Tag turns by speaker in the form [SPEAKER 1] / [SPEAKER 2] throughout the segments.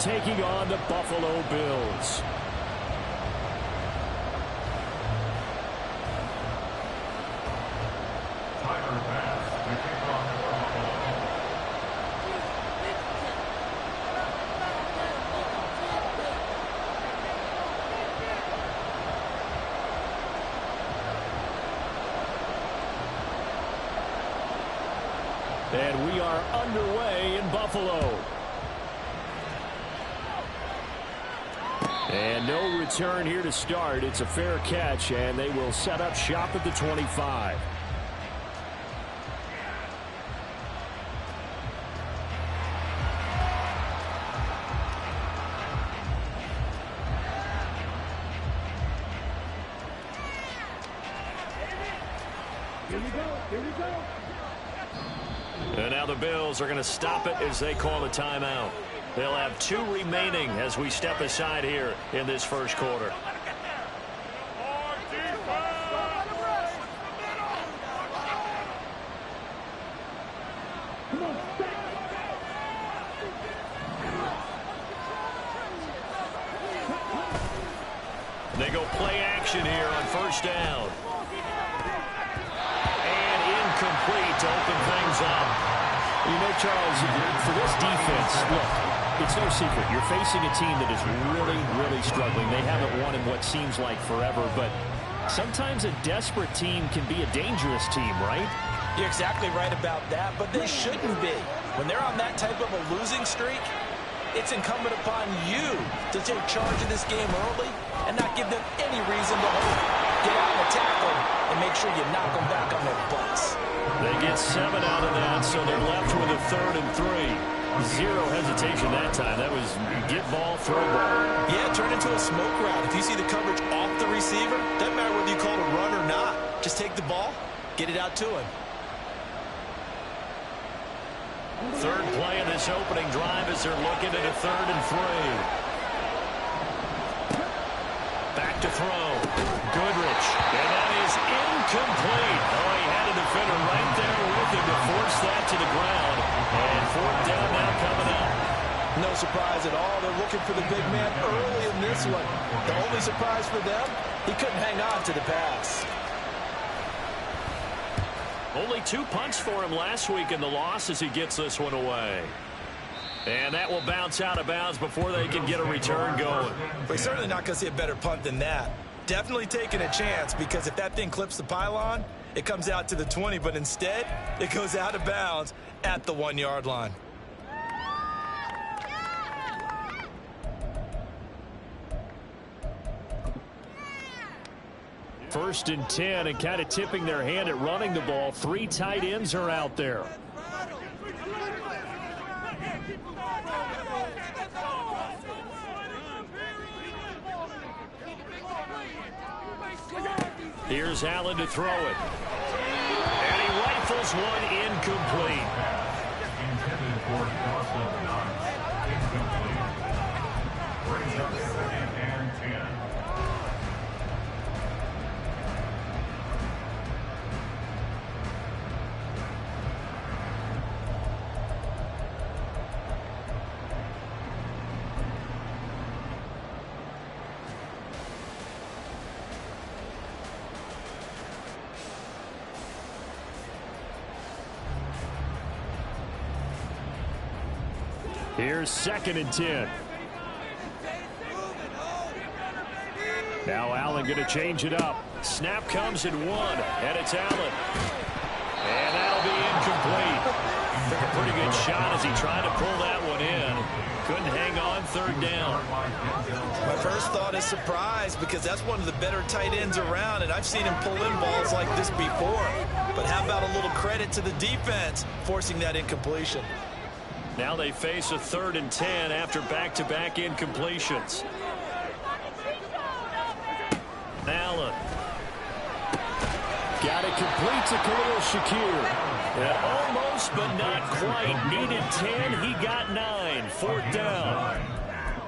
[SPEAKER 1] taking on the Buffalo Bills. And we are underway in Buffalo. And no return here to start. It's a fair catch, and they will set up shop at the 25.
[SPEAKER 2] Here we go. Here we go.
[SPEAKER 1] And now the Bills are going to stop it as they call a timeout. They'll have 2 remaining as we step aside here in this first quarter. They go play action here on first down. And incomplete to open things up. You know, Charles, for this defense, look, it's no secret. You're facing a team that is really, really struggling. They haven't won in what seems like forever, but sometimes a desperate team can be a dangerous team, right?
[SPEAKER 3] You're exactly right about that, but they shouldn't be. When they're on that type of a losing streak, it's incumbent upon you to take charge of this game early and not give them any reason to hold. Get out and attack them and make sure you knock them back on their butts.
[SPEAKER 1] They get 7 out of that, so they're left with a 3rd and 3. Zero hesitation that time. That was get ball, throw ball.
[SPEAKER 3] Yeah, turn into a smoke route. If you see the coverage off the receiver, doesn't matter whether you call it a run or not. Just take the ball, get it out to him.
[SPEAKER 1] Third play of this opening drive as they're looking at a 3rd and 3. Back to throw. Goodrich. And that is incomplete. Oh, he had a defender right there with him to force that to the ground. And 4th down now coming up.
[SPEAKER 3] No surprise at all. They're looking for the big man early in this one. The only surprise for them, he couldn't hang on to the pass.
[SPEAKER 1] Only 2 punts for him last week in the loss as he gets this one away. And that will bounce out of bounds before they can get a return going.
[SPEAKER 3] We're certainly not going to see a better punt than that. Definitely taking a chance, because if that thing clips the pylon, it comes out to the 20, but instead, it goes out of bounds at the 1-yard line.
[SPEAKER 1] First and 10, and kind of tipping their hand at running the ball. 3 tight ends are out there. Here's Allen to throw it. And he rifles one incomplete. Intended for brings up 2nd and 10. Here's 2nd and 10. Now Allen going to change it up. Snap comes in 1, and it's Allen. And that'll be incomplete. Took a pretty good shot as he tried to pull that one in. Couldn't hang on 3rd down.
[SPEAKER 3] My first thought is surprise, because that's one of the better tight ends around, and I've seen him pull in balls like this before. But how about a little credit to the defense forcing that incompletion?
[SPEAKER 1] Now they face a 3rd and 10 after back-to-back incompletions. Allen. Got it complete to Khalil Shakir. And almost, but not quite. Needed 10, he got 9. 4th down.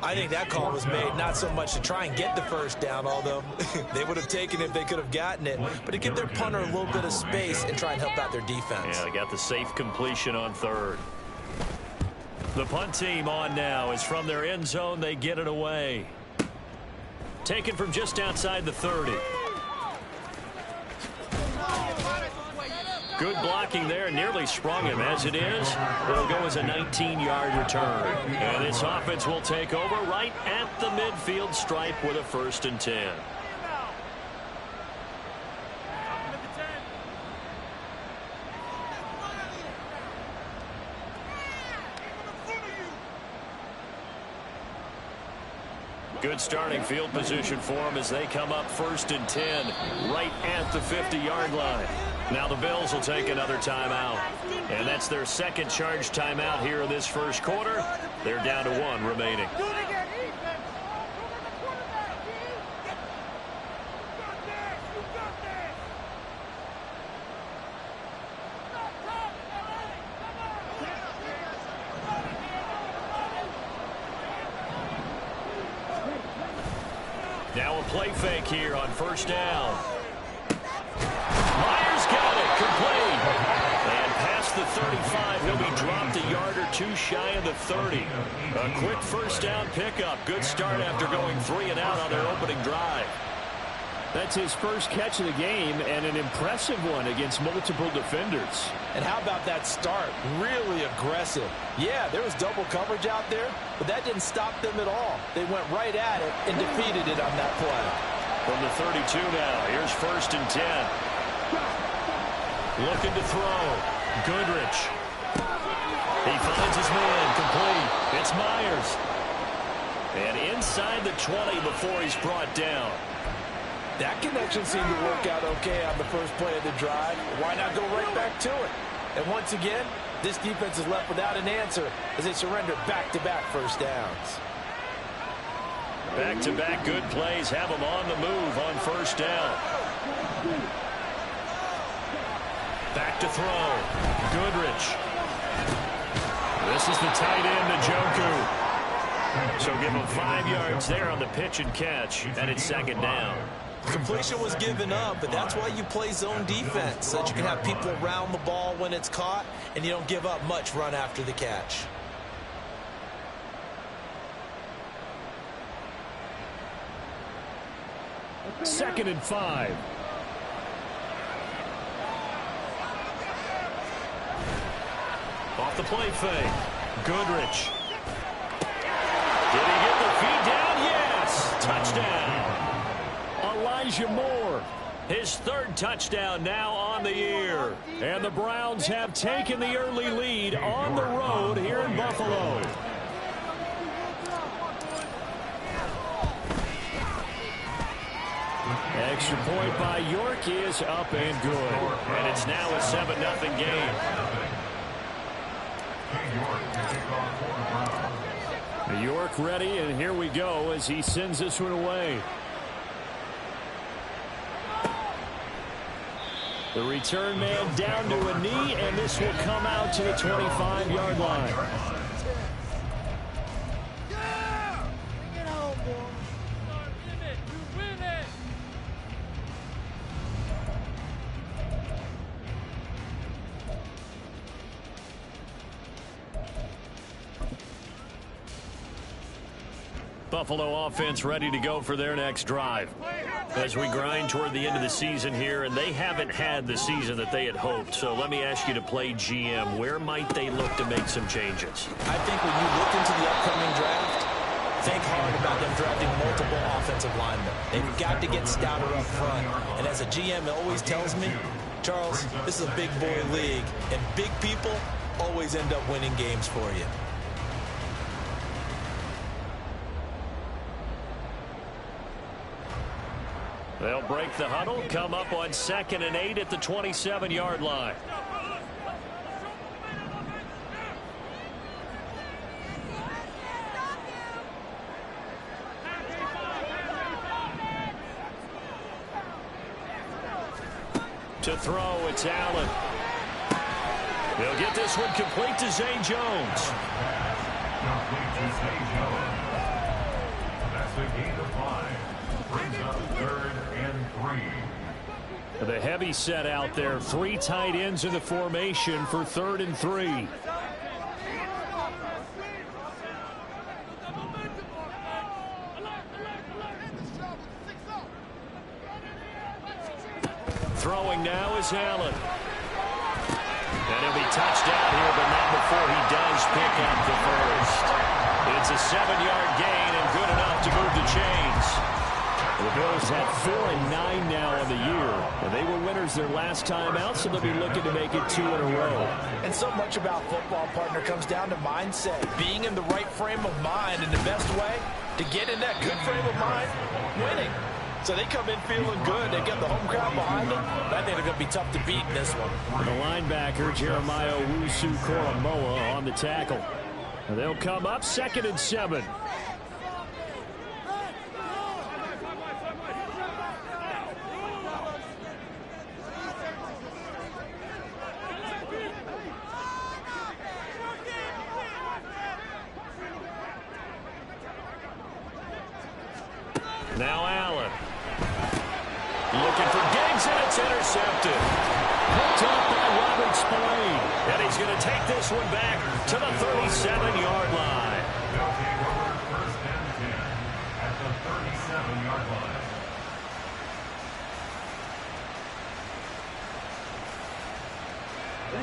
[SPEAKER 3] I think that call was made not so much to try and get the first down, although they would have taken it if they could have gotten it, but to give their punter a little bit of space and try and help out their defense.
[SPEAKER 1] Yeah, they got the safe completion on 3rd. The punt team on now is from their end zone. They get it away. Taken from just outside the 30. Good blocking there. Nearly sprung him. As it is, it'll go as a 19-yard return. And this offense will take over right at the midfield stripe with a 1st and 10. Good starting field position for them as they come up 1st and 10 right at the 50-yard line. Now the Bills will take another timeout. And that's their second charge timeout here in this first quarter. They're down to 1 remaining. Now a play fake here on 1st down. Myers got it, complete. And past the 35, he'll be dropped a yard or 2 shy of the 30. A quick 1st down pickup. Good start after going 3 and out on their opening drive. That's his first catch of the game and an impressive one against multiple defenders.
[SPEAKER 3] And how about that start? Really aggressive. Yeah, there was double coverage out there, but that didn't stop them at all. They went right at it and defeated it on that play.
[SPEAKER 1] From the 32 now, here's 1st and 10. Looking to throw. Goodrich. He finds his man, complete. It's Myers. And inside the 20 before he's brought down.
[SPEAKER 3] That connection seemed to work out okay on the first play of the drive. Why not go right back to it? And once again, this defense is left without an answer as they surrender back-to-back 1st downs.
[SPEAKER 1] Back-to-back good plays have them on the move on 1st down. Back to throw. Goodrich. This is the tight end, Njoku. So give him 5 yards there on the pitch and catch, and it's 2nd down.
[SPEAKER 3] Completion was given up, but that's why you play zone defense, so that you can have people around the ball when it's caught, and you don't give up much run after the catch.
[SPEAKER 1] Second and 5. Off the play fake. Goodrich. Did he get the feet down? Yes. Touchdown. Elijah Moore, his 3rd touchdown now on the year. And the Browns have taken the early lead on the road here in Buffalo. Extra point by York is up and good. And it's now a 7-0 game. York ready, and here we go as he sends this one away. The return man down to a knee, and this will come out to the 25-yard line. Buffalo offense ready to go for their next drive as we grind toward the end of the season here, and they haven't had the season that they had hoped. So let me ask you to play GM. Where might they look to make some changes?
[SPEAKER 3] I think when you look into the upcoming draft, think hard about them drafting multiple offensive linemen. They've got to get stouter up front. And as a GM always tells me, Charles, this is a big boy league, and big people always end up winning games for you.
[SPEAKER 1] They'll break the huddle, come up on 2nd and 8 at the 27-yard line. To throw, it's Allen. They'll get this one complete to Zay Jones.
[SPEAKER 2] Complete to Zay Jones. That's the gain of 5. Brings up 3rd and 3.
[SPEAKER 1] The heavy set out there. 3 tight ends in the formation for 3rd and 3. Throwing now is Allen. And he'll be touched out here, but not before he does pick up the first. It's a 7-yard gain and good enough to move the chains. The Bills have 4-9 now on the year, and they were winners their last time out, so they'll be looking to make it 2 in a row.
[SPEAKER 3] And so much about football, partner, comes down to mindset. Being in the right frame of mind, and the best way to get in that good frame of mind, winning. So they come in feeling good. They get the home crowd behind them. I think they're going to be tough to beat in this one.
[SPEAKER 1] The linebacker, Jeremiah Owusu-Koramoah, on the tackle. And they'll come up 2nd and 7. Now Allen. Looking for Diggs, and it's intercepted. Picked up by Robert Spillane. And he's going to take this one back to the 37-yard line.
[SPEAKER 2] They'll take over 1st and 10 at the 37-yard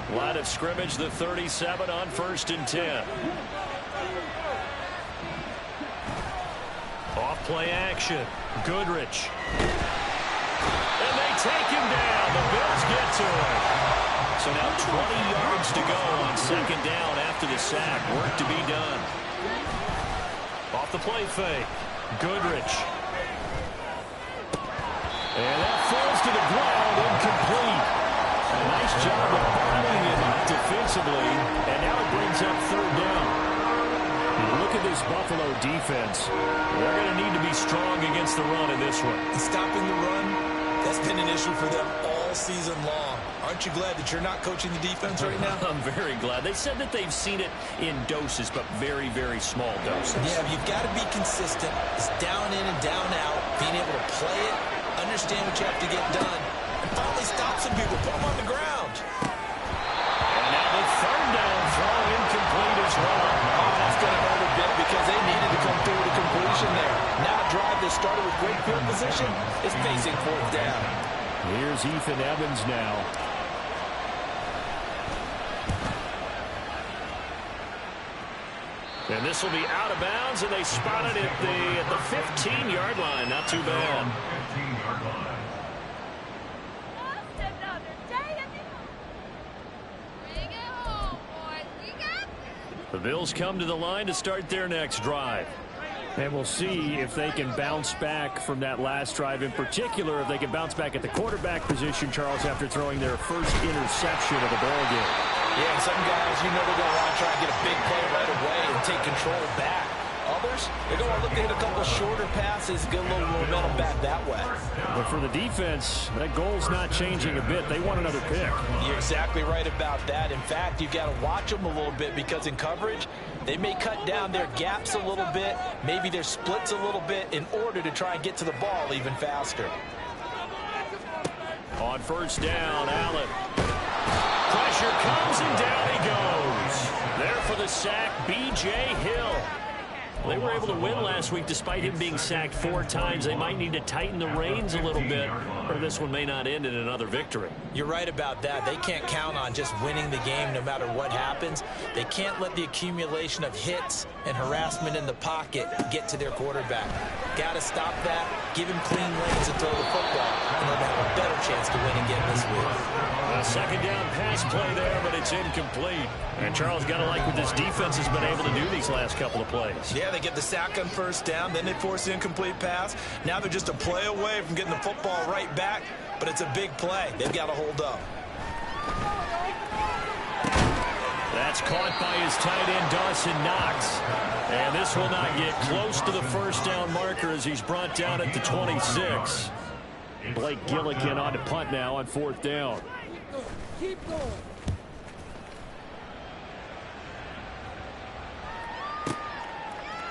[SPEAKER 2] line.
[SPEAKER 1] Line of scrimmage, the 37 on 1st and 10. Off play action. Goodrich. And they take him down. The Bills get to him. So now 20 yards to go on 2nd down after the sack. Work to be done. Off the play fake. Goodrich. And that falls to the ground, incomplete. A nice job of bombing it defensively, and now it brings up 3rd down. Look at this Buffalo defense. They're going to need to be strong against the run in this one.
[SPEAKER 3] Stopping the run, that's been an issue for them all season long. Aren't you glad that you're not coaching the defense right now?
[SPEAKER 1] I'm very glad. They said that they've seen it in doses, but very, very small doses.
[SPEAKER 3] Yeah, you've got to be consistent. It's down in and down out, being able to play it, understand what you have to get done, and finally stop some people, put them on the ground.
[SPEAKER 1] And now the 3rd down throw incomplete as well.
[SPEAKER 3] Oh, that's going to hurt a bit because they needed to come through with a completion there. Now a drive that started with great field position is facing 4th down.
[SPEAKER 1] Here's Ethan Evans now. And this will be out of bounds, and they spot it at the 15-yard line. Not too bad.
[SPEAKER 2] 15-yard line.
[SPEAKER 1] The Bills come to the line to start their next drive. And we'll see if they can bounce back from that last drive. In particular, if they can bounce back at the quarterback position, Charles, after throwing their first interception of the ball game.
[SPEAKER 3] Yeah, and some guys, you know they're going to want to try and get a big play right away and take control back. Others, they're going to look to hit a couple shorter passes, get a little momentum back that way.
[SPEAKER 1] But for the defense, that goal's not changing a bit. They want another pick.
[SPEAKER 3] You're exactly right about that. In fact, you've got to watch them a little bit because in coverage, they may cut down their gaps a little bit, maybe their splits a little bit in order to try and get to the ball even faster.
[SPEAKER 1] On 1st down, Allen. Pressure comes and down he goes. There for the sack, B.J. Hill. They were able to win last week despite him being sacked 4 times. They might need to tighten the reins a little bit, or this one may not end in another victory.
[SPEAKER 3] You're right about that. They can't count on just winning the game no matter what happens. They can't let the accumulation of hits and harassment in the pocket get to their quarterback. Got to stop that, give him clean lanes to throw the football, and they'll have a better chance to win again this week.
[SPEAKER 1] A 2nd down pass play there, but it's incomplete. And Charles, got to like what this defense has been able to do these last couple of plays.
[SPEAKER 3] Yeah, they get the sack on 1st down, then they force the incomplete pass. Now they're just a play away from getting the football right back, but it's a big play. They've got to hold up.
[SPEAKER 1] That's caught by his tight end, Dawson Knox. And this will not get close to the 1st down marker as he's brought down at the 26. Blake Gillikin on to punt now on 4th down.
[SPEAKER 4] Keep going.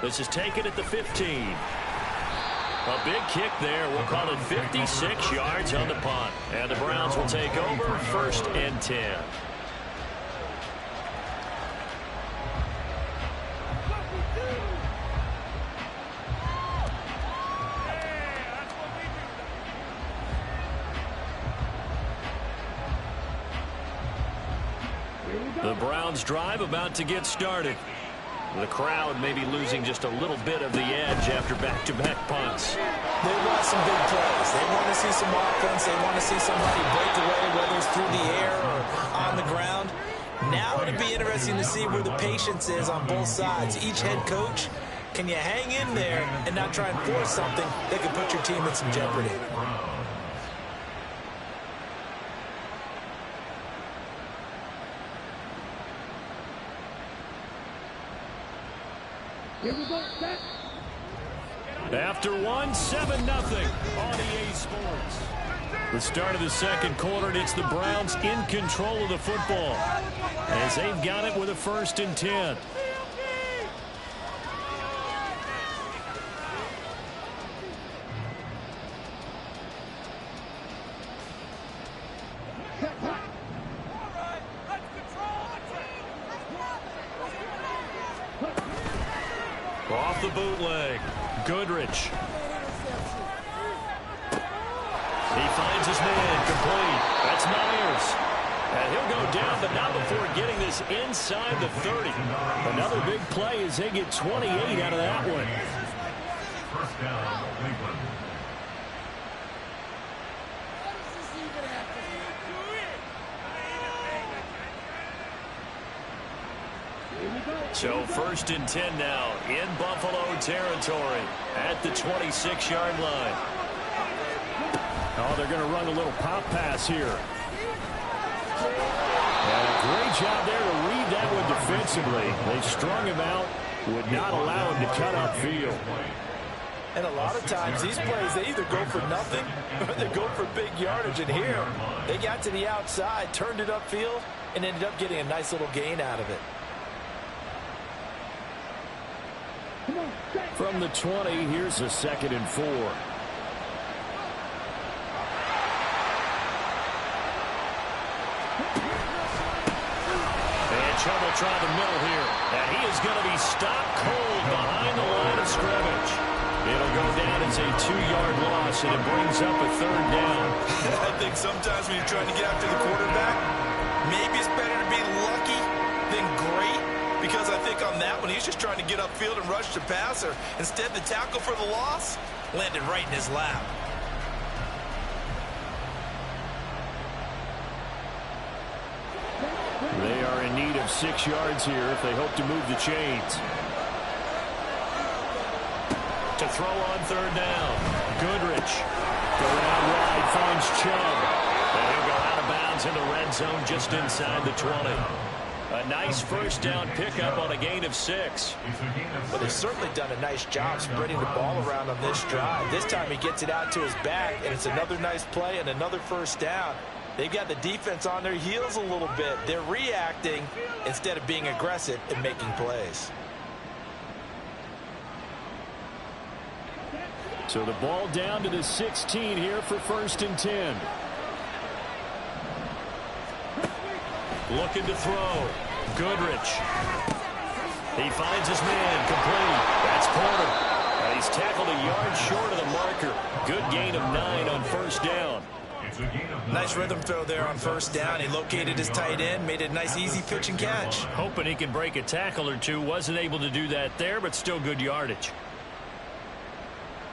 [SPEAKER 1] This is taken at the 15. A big kick there. We'll call it 56 yards on the punt. And the Browns will take over 1st and 10. The Browns drive about to get started. The crowd may be losing just a little bit of the edge after back-to-back punts.
[SPEAKER 3] They want some big plays. They want to see some offense. They want to see somebody break away, whether it's through the air or on the ground. Now it'll be interesting to see where the patience is on both sides. Each head coach, can you hang in there and not try and force something that could put your team in some jeopardy?
[SPEAKER 4] Here we go. Set.
[SPEAKER 1] After one, 7-0 on EA Sports. The start of the second quarter, and it's the Browns in control of the football as they've got it with a 1st and 10. Off the bootleg, Goodrich. He finds his man, complete. That's Myers. And he'll go down, but not before getting this inside the 30. Another big play as they get 28 out of that one.
[SPEAKER 2] First down, Cleveland.
[SPEAKER 1] So 1st and 10 now in Buffalo territory at the 26-yard line. Oh, they're going to run a little pop pass here. And a great job there to read that one defensively. They strung him out, would not allow him to cut upfield.
[SPEAKER 3] And a lot of times these plays, they either go for nothing or they go for big yardage. And here, they got to the outside, turned it upfield, and ended up getting a nice little gain out of it.
[SPEAKER 1] From the 20, here's a 2nd and 4. And Chubb will try the middle here. And he is going to be stopped cold behind the line of scrimmage. It'll go down as a 2-yard loss, and it brings up a 3rd down.
[SPEAKER 3] I think sometimes when you're trying to get after the quarterback, maybe it's better to be lucky than great. Because I think on that one, he's just trying to get upfield and rush the passer. Instead, the tackle for the loss landed right in his lap.
[SPEAKER 1] They are in need of 6 yards here if they hope to move the chains. To throw on 3rd down. Goodrich. Going out wide, finds Chubb. And he'll go out of bounds in the red zone just inside the 20. A nice 1st down pickup on a gain of 6.
[SPEAKER 3] Well, they've certainly done a nice job spreading the ball around on this drive. This time he gets it out to his back, and it's another nice play and another 1st down. They've got the defense on their heels a little bit. They're reacting instead of being aggressive and making plays.
[SPEAKER 1] So the ball down to the 16 here for 1st and 10. Looking to throw. Goodrich. He finds his man, complete. That's Porter. And he's tackled a yard short of the marker. Good gain of 9 on 1st down.
[SPEAKER 3] Nice rhythm throw there on 1st down. He located his tight end, made it a nice easy pitch and catch.
[SPEAKER 1] Hoping he can break a tackle or two. Wasn't able to do that there, but still good yardage.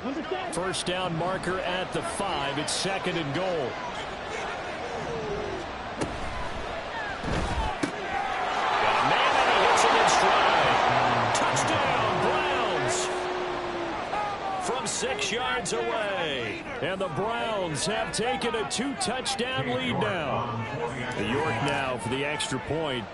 [SPEAKER 1] 1st down marker at the 5. It's 2nd and goal. Touchdown, Browns. From 6 yards away. And the Browns have taken a 2-touchdown lead now. York now for the extra point.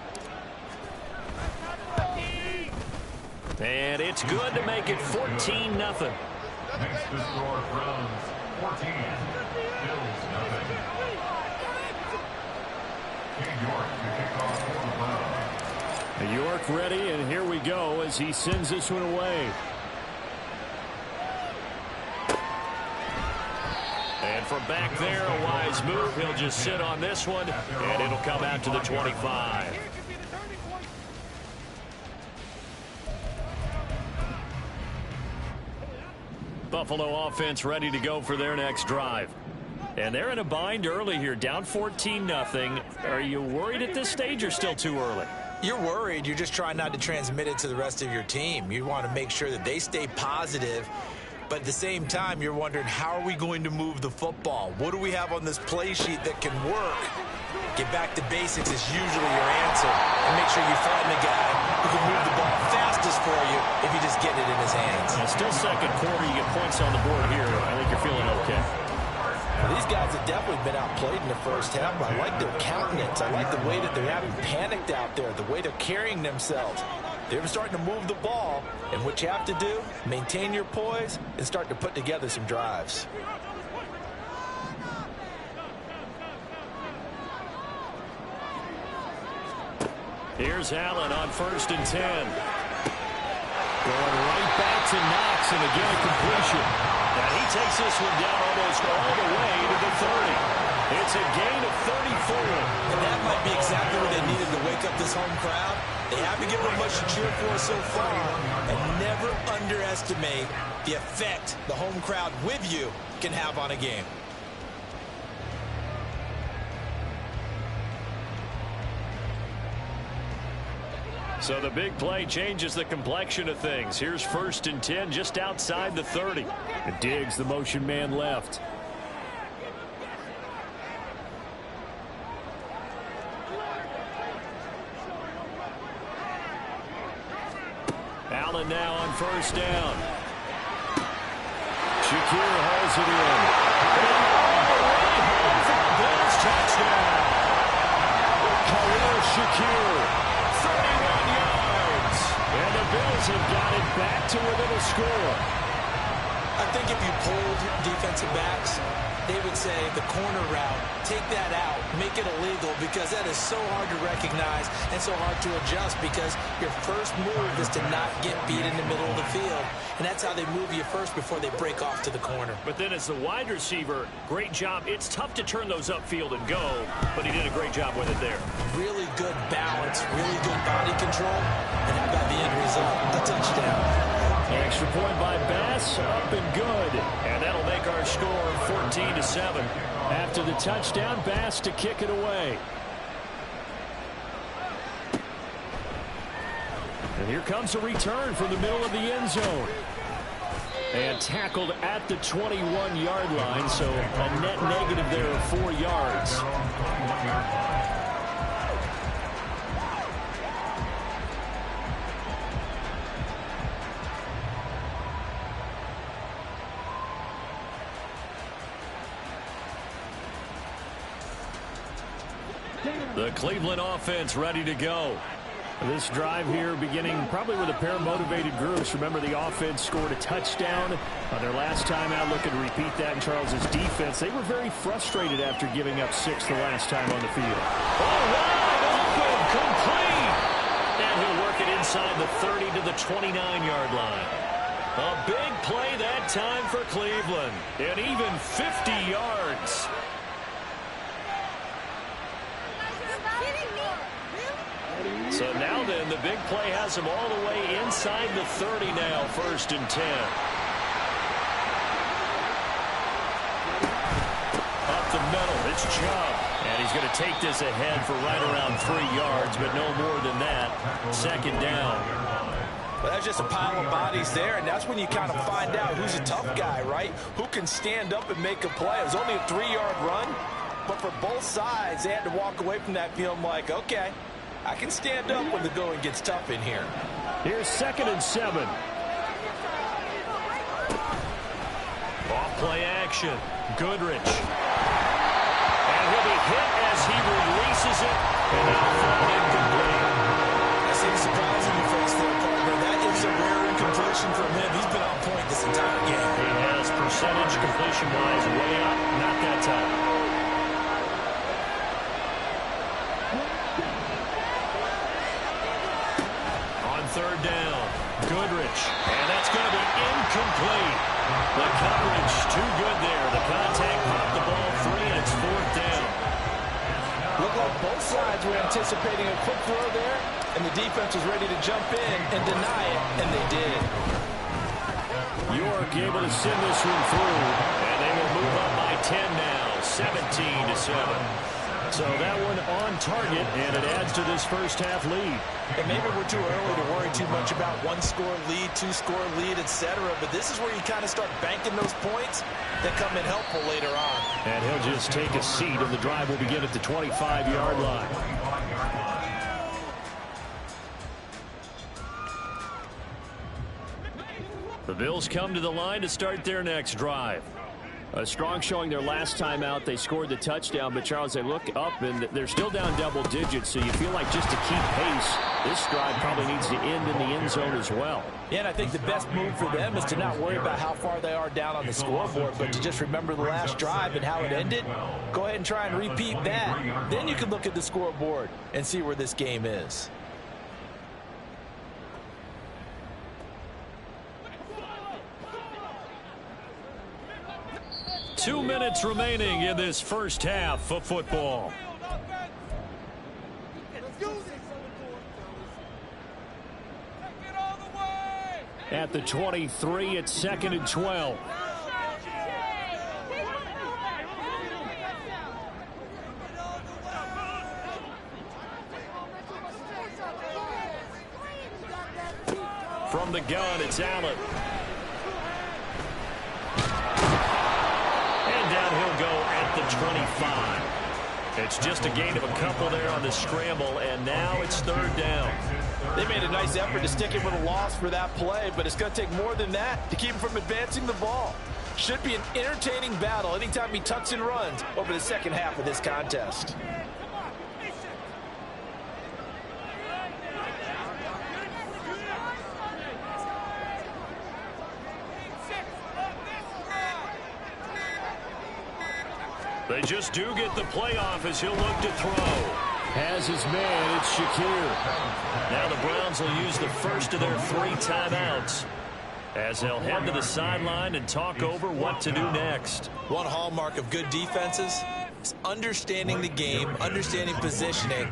[SPEAKER 1] And it's good to make it 14-0.
[SPEAKER 2] Next to score, Browns 14, Bills nothing. York to kick off for the Browns.
[SPEAKER 1] York ready, and here we go as he sends this one away. And from back there, a wise move. He'll just sit on this one, and it'll come out to the 25. Buffalo offense ready to go for their next drive. And they're in a bind early here, down 14-0. Are you worried at this stage or still too early?
[SPEAKER 3] You're worried. You're just trying not to transmit it to the rest of your team. You want to make sure that they stay positive. But at the same time, you're wondering, how are we going to move the football? What do we have on this play sheet that can work? Get back to basics is usually your answer. And make sure you find the guy who can move the ball fastest for you if you just get it in his hands.
[SPEAKER 1] Still second quarter, you get points on the board here. I think you're feeling okay.
[SPEAKER 3] Well, these guys have definitely been outplayed in the first half, but I like their countenance. I like the way that they haven't panicked out there, the way they're carrying themselves. They're starting to move the ball, and what you have to do, maintain your poise and start to put together some drives.
[SPEAKER 1] Here's Allen on 1st and 10. Going right back to Knox, and again a completion. And he takes this one down almost all the way to the 30. It's a gain of 34.
[SPEAKER 3] And that might be exactly what they needed to wake up this home crowd. They haven't given them much to cheer for so far. And never underestimate the effect the home crowd with you can have on a game.
[SPEAKER 1] So the big play changes the complexion of things. Here's 1st and 10 just outside the 30. And Diggs, the motion man left. Allen now on 1st down. Shakir hauls it in. Bills touchdown. Khalil Shakir. 31 yards. And the Bills have got it back to within a score.
[SPEAKER 3] I think if you pulled defensive backs, they would say the corner route, take that out, make it illegal, because that is so hard to recognize and so hard to adjust, because your first move is to not get beat in the middle of the field. And that's how they move you first before they break off to the corner.
[SPEAKER 1] But then as the wide receiver, great job. It's tough to turn those upfield and go, but he did a great job with it there.
[SPEAKER 3] Really good balance, really good body control, and how about the end result? A touchdown.
[SPEAKER 1] Extra point by Bass, up and good. And that'll make our score 14-7. After the touchdown, Bass to kick it away. And here comes a return from the middle of the end zone. And tackled at the 21-yard line, so a net negative there of 4 yards. The Cleveland offense ready to go. This drive here beginning probably with a pair of motivated groups. Remember, the offense scored a touchdown on their last time out. Looking to repeat that in Charles's defense. They were very frustrated after giving up 6 the last time on the field. Oh, wide open, complete. And he'll work it inside the 30 to the 29-yard line. A big play that time for Cleveland. And even 50 yards. So now then, the big play has him all the way inside the 30 now, 1st and 10. Up the middle, it's Chubb. And he's going to take this ahead for right around 3 yards, but no more than that. 2nd down.
[SPEAKER 3] Well, that's just a pile of bodies there, and that's when you kind of find out who's a tough guy, right? Who can stand up and make a play. It was only a 3-yard run, but for both sides, they had to walk away from that feeling like, okay, I can stand up when the going gets tough in here.
[SPEAKER 1] Here's 2nd and 7. Off play action. Goodrich. And he'll be hit as he releases it. And now thrown incomplete.
[SPEAKER 3] That seems surprising you folks there, partner. That is a rare incompletion from him. He's been on point this entire game.
[SPEAKER 1] He has percentage completion-wise way up. Not that time. Third down, Goodrich, and that's going to be incomplete. The coverage too good there. The contact popped the ball free, and it's 4th down.
[SPEAKER 3] Looked like both sides were anticipating a quick throw there, and the defense was ready to jump in and deny it, and they did.
[SPEAKER 1] York able to send this one through, and they will move up by 10 now, 17-7. So that one on target, and it adds to this first half lead.
[SPEAKER 3] And maybe we're too early to worry too much about one-score lead, two-score lead, etc. But this is where you kind of start banking those points that come in helpful later on.
[SPEAKER 1] And he'll just take a seat, and the drive will begin at the 25-yard line. The Bills come to the line to start their next drive. A strong showing their last time out. They scored the touchdown, but Charles, they look up and they're still down double digits, so you feel like just to keep pace, this drive probably needs to end in the end zone as well.
[SPEAKER 3] Yeah, and I think the best move for them is to not worry about how far they are down on the scoreboard, but to just remember the last drive and how it ended. Go ahead and try and repeat that. Then you can look at the scoreboard and see where this game is.
[SPEAKER 1] 2 minutes remaining in this first half of football. At the 23, it's 2nd and 12. From the gun, it's Allen. Down he'll go at the 25. It's just a gain of a couple there on the scramble, and now it's 3rd down.
[SPEAKER 3] They made a nice effort to stick him with a loss for that play, but it's going to take more than that to keep him from advancing the ball. Should be an entertaining battle anytime he tucks and runs over the second half of this contest.
[SPEAKER 1] They just do get the playoff as he'll look to throw. Has his man, it's Shakir. Now the Browns will use the first of their 3 timeouts as they'll head to the sideline and talk over what to do next.
[SPEAKER 3] One hallmark of good defenses is understanding the game, understanding positioning,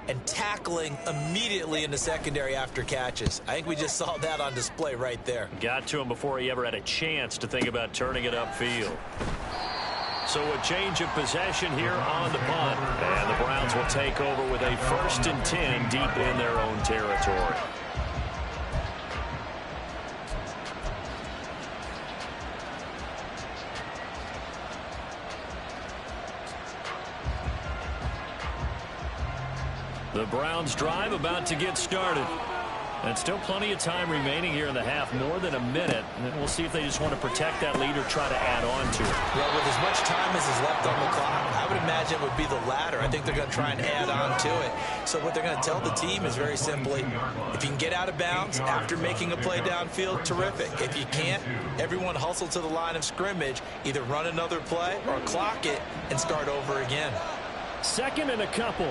[SPEAKER 3] and tackling immediately in the secondary after catches. I think we just saw that on display right there.
[SPEAKER 1] Got to him before he ever had a chance to think about turning it upfield. So a change of possession here on the punt. And the Browns will take over with a 1st and 10 deep in their own territory. The Browns drive about to get started. And still plenty of time remaining here in the half, more than a minute. And we'll see if they just want to protect that lead or try to add on to it.
[SPEAKER 3] Well, with as much time as is left on the clock, I would imagine it would be the latter. I think they're going to try and add on to it. So what they're going to tell the team is very simply, if you can get out of bounds after making a play downfield, terrific. If you can't, everyone hustle to the line of scrimmage, either run another play or clock it and start over again.
[SPEAKER 1] 2nd and a couple.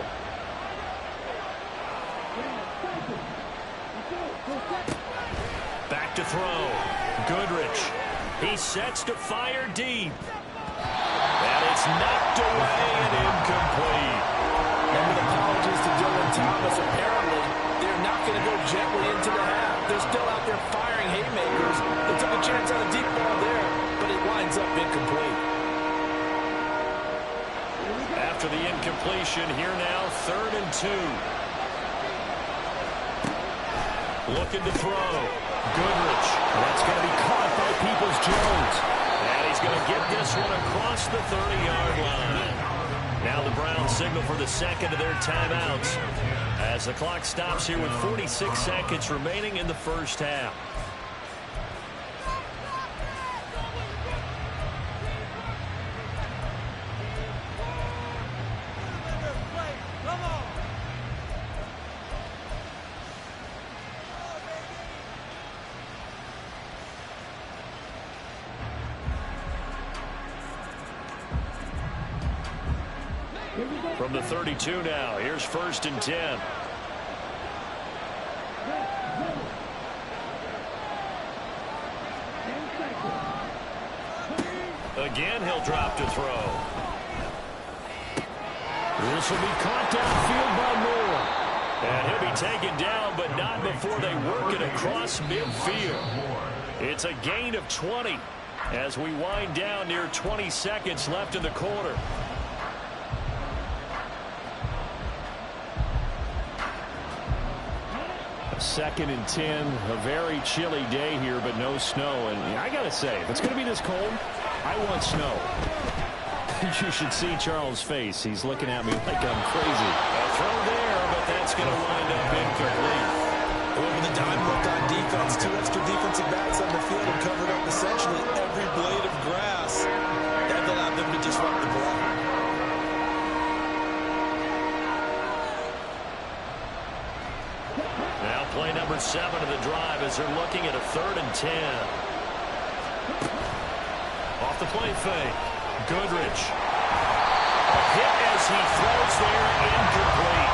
[SPEAKER 1] Back to throw. Goodrich. He sets to fire deep. And it's knocked away and incomplete.
[SPEAKER 3] And with apologies to Dylan Thomas, apparently they're not going to go gently into the half. They're still out there firing haymakers. They took a chance on a deep ball there, but it winds up incomplete.
[SPEAKER 1] After the incompletion, here now, 3rd and 2. Looking to throw. Goodrich. That's going to be caught by Peoples-Jones. And he's going to get this one across the 30-yard line. Now the Browns signal for the 2nd of their timeouts as the clock stops here with 46 seconds remaining in the first half. From the 32 now, here's 1st and 10. Again, he'll drop to throw. This will be caught downfield by Moore. And he'll be taken down, but not before they work it across midfield. It's a gain of 20 as we wind down near 20 seconds left in the quarter. 2nd and 10. A very chilly day here, but no snow. And I got to say, if it's going to be this cold, I want snow. You should see Charles' face. He's looking at me like I'm crazy.
[SPEAKER 3] A throw there, but that's going to wind up incomplete. Over the dime look on defense. 2 extra defensive backs on the field and covered up essentially every blade of grass. That allowed them to disrupt the play.
[SPEAKER 1] Now play number 7 of the drive as they're looking at a 3rd and 10. Off the play fake. Goodrich. A hit as he throws there, incomplete.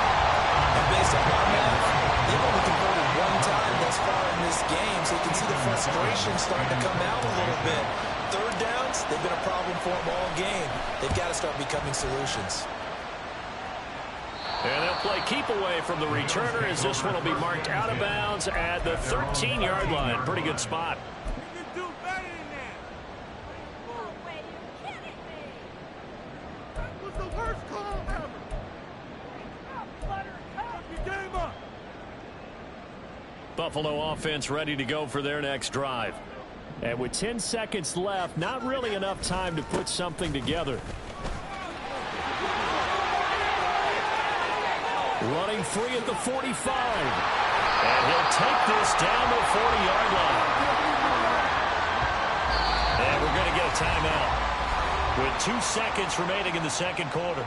[SPEAKER 3] And based on my math, they've only converted 1 time thus far in this game, so you can see the frustration starting to come out a little bit. 3rd downs, they've been a problem for them all game. They've got to start becoming solutions.
[SPEAKER 1] And they'll play keep away from the returner as this one will be marked out of bounds at the 13-yard line. Pretty good spot.
[SPEAKER 4] You can do better than that.
[SPEAKER 5] No way, you're kidding me.
[SPEAKER 4] That was the worst call ever. Your game up.
[SPEAKER 1] Buffalo offense ready to go for their next drive. And with 10 seconds left, not really enough time to put something together. Running free at the 45. And he'll take this down the 40-yard line. And we're going to get a timeout with 2 seconds remaining in the second quarter.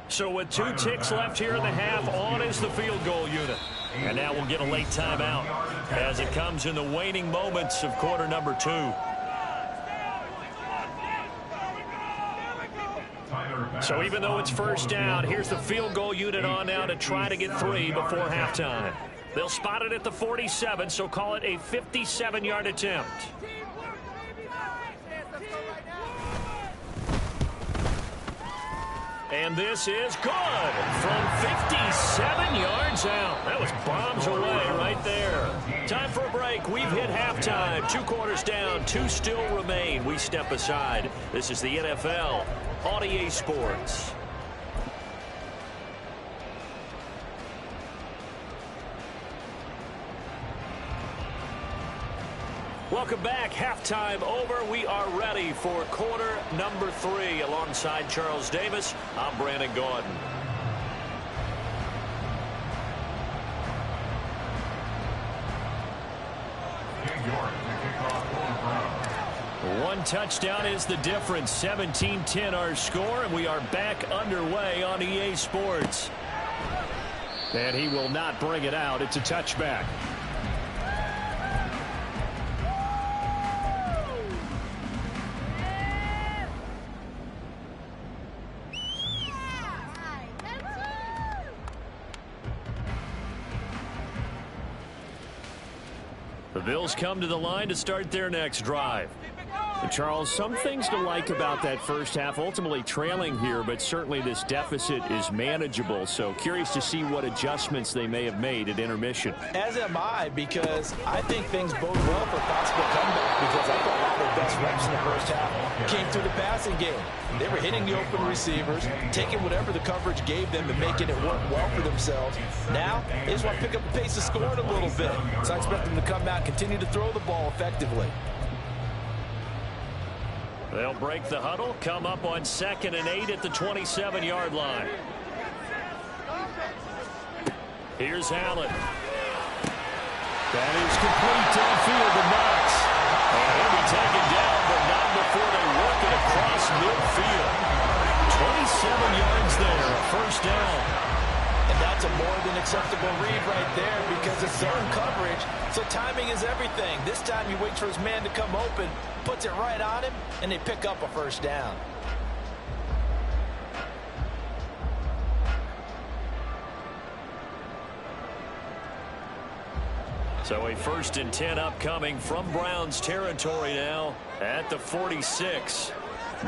[SPEAKER 1] So with 2 ticks left here in the half, on is the field goal unit. And now we'll get a late timeout as it comes in the waning moments of quarter number 2. So even though it's first down, here's the field goal unit on now to try to get 3 before halftime. They'll spot it at the 47, so call it a 57-yard attempt. And this is good from 57 yards out. That was bombs away right there. Time for a break. We've hit halftime. 2 quarters down, 2 still remain. We step aside. This is the NFL on EA Sports. Welcome back. Halftime over. We are ready for quarter number 3. Alongside Charles Davis, I'm Brandon Gaudin. One touchdown is the difference. 17-10 our score, and we are back underway on EA Sports. And he will not bring it out. It's a touchback. The Bills come to the line to start their next drive. And Charles, some things to like about that first half. Ultimately trailing here, but certainly this deficit is manageable. So curious to see what adjustments they may have made at intermission.
[SPEAKER 3] As am I, because I think things bode well for a possible comeback, because I thought a lot of their best reps in the first half came through the passing game. They were hitting the open receivers, taking whatever the coverage gave them and making it work well for themselves. Now, they just want to pick up the pace of scoring a little bit. So I expect them to come out, continue to throw the ball effectively.
[SPEAKER 1] They'll break the huddle, come up on 2nd and 8 at the 27-yard line. Here's Allen. That is complete downfield to Knox. And he'll be taken down, but not before they work it across midfield. 27 yards there, a first down.
[SPEAKER 3] And that's a more than acceptable read right there, because it's zone coverage, so timing is everything. This time he waits for his man to come open, puts it right on him, and they pick up a first down.
[SPEAKER 1] So a 1st and 10 upcoming from Browns territory now at the 46.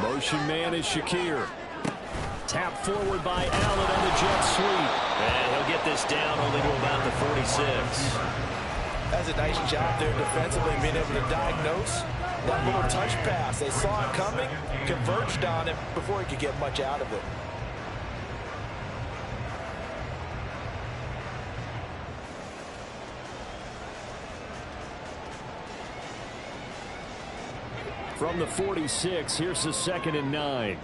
[SPEAKER 1] Motion man is Shakir. Tap forward by Allen on the jet sweep. And he'll get this down only to about the 46.
[SPEAKER 3] That's a nice job there defensively, being able to diagnose that little touch pass. They saw it coming, converged on him before he could get much out of it.
[SPEAKER 1] From the 46, here's the 2nd and 9.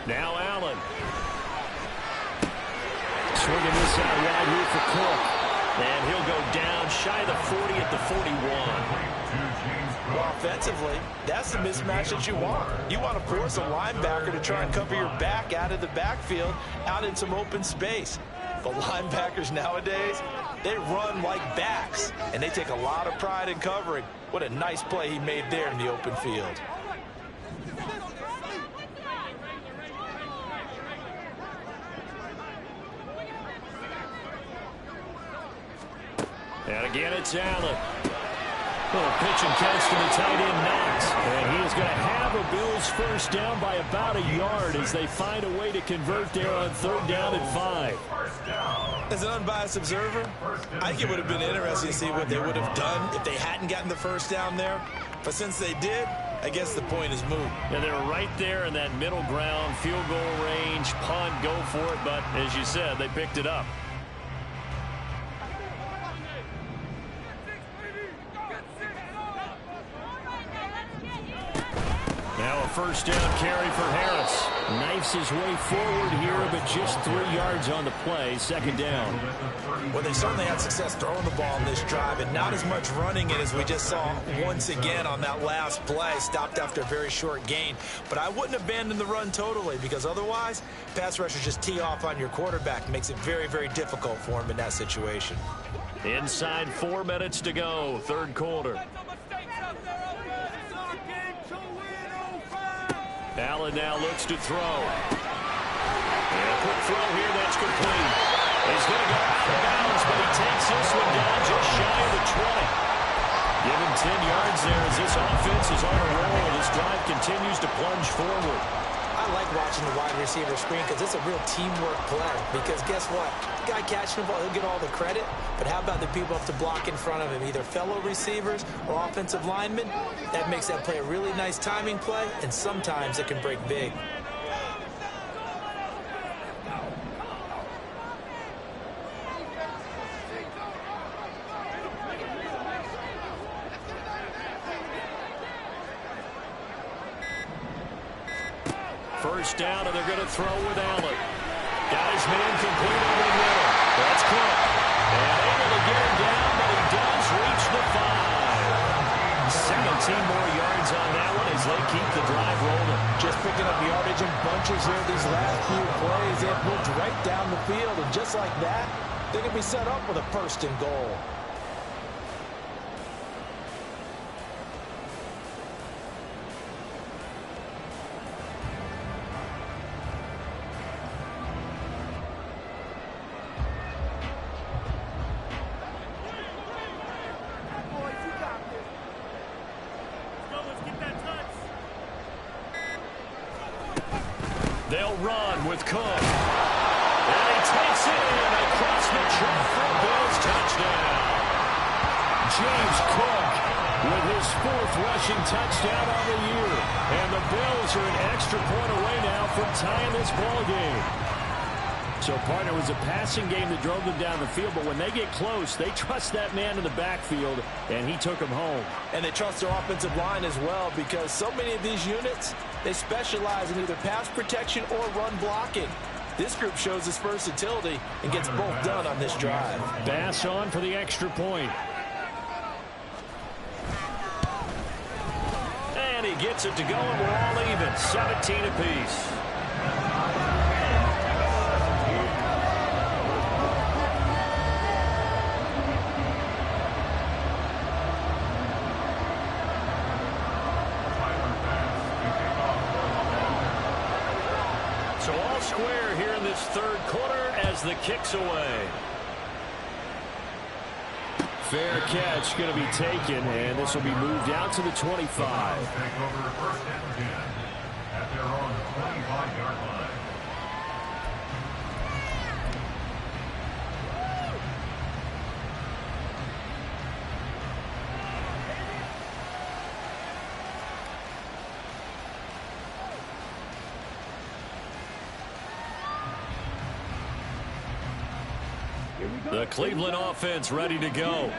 [SPEAKER 1] Now Allen. Swinging this out wide here for Cook. And he'll go down shy of the 40 at the 41.
[SPEAKER 3] Well, offensively, that's the mismatch that you want. You want to force a linebacker to try and cover your back out of the backfield, out in some open space. But linebackers nowadays, they run like backs, and they take a lot of pride in covering. What a nice play he made there in the open field.
[SPEAKER 1] And again, it's Allen. Little pitch and catch to the tight end, Knox. And he is going to have a Bills first down by about a yard as they find a way to convert there on 3rd down and 5.
[SPEAKER 3] As an unbiased observer, I think it would have been interesting to see what they would have done if they hadn't gotten the first down there. But since they did, I guess the point is moot.
[SPEAKER 1] And they're right there in that middle ground, field goal range, punt, go for it. But as you said, they picked it up. Now a first down carry for Harris. Knifes his way forward here, but just 3 yards on the play. 2nd down.
[SPEAKER 3] Well, they certainly had success throwing the ball in this drive, and not as much running it as we just saw once again on that last play. Stopped after a very short gain. But I wouldn't abandon the run totally, because otherwise, pass rushers just tee off on your quarterback. Makes it very, very difficult for him in that situation.
[SPEAKER 1] Inside 4 minutes to go, 3rd quarter. Allen now looks to throw. And a quick throw here, that's complete. He's going to go out of bounds, but he takes this one down just shy of the 20. Give him 10 yards there as this offense is on a roll. This drive continues to plunge forward.
[SPEAKER 3] I like watching the wide receiver screen because it's a real teamwork play. Because guess what? The guy catching the ball, he'll get all the credit. But how about the people up to block in front of him, either fellow receivers or offensive linemen? That makes that play a really nice timing play, and sometimes it can break big.
[SPEAKER 1] First down, and they're going to throw with Allen. Got his man complete over the middle. That's Cook. And able to get him down, but he does reach the 5. 17 more yards on that one as they keep the drive rolling.
[SPEAKER 3] Just picking up yardage in bunches here these last few plays. They've moved right down the field, and just like that, they're going to be set up with a 1st and goal.
[SPEAKER 1] They'll run with Cook. And he takes it in across the track for a Bills touchdown. James Cook with his 4th rushing touchdown on the year. And the Bills are an extra point away now from tying this ball game. So, partner, it was a passing game that drove them down the field, but when they get close, they trust that man in the backfield, and he took them home.
[SPEAKER 3] And they trust their offensive line as well, because so many of these units, they specialize in either pass protection or run blocking. This group shows its versatility and gets both done on this drive.
[SPEAKER 1] Bass on for the extra point. And he gets it to go, and we're all even, 17 apiece. So all square here in this 3rd quarter as the kick's away. Fair catch going to be taken, and this will be moved out to the 25.
[SPEAKER 2] Take over 1st and 10 at their own 25-yard line.
[SPEAKER 1] The Cleveland offense ready to go.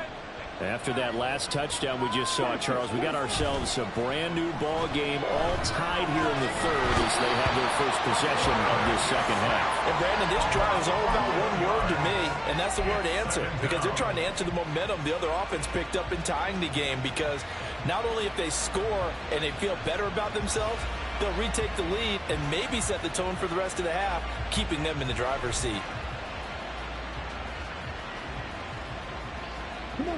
[SPEAKER 1] After that last touchdown we just saw, Charles, we got ourselves a brand new ball game, all tied here in the third as they have their first possession of this second half.
[SPEAKER 3] And Brandon, this drive is all about one word to me, and that's the word answer, because they're trying to answer the momentum the other offense picked up in tying the game, because not only if they score and they feel better about themselves, they'll retake the lead and maybe set the tone for the rest of the half, keeping them in the driver's seat.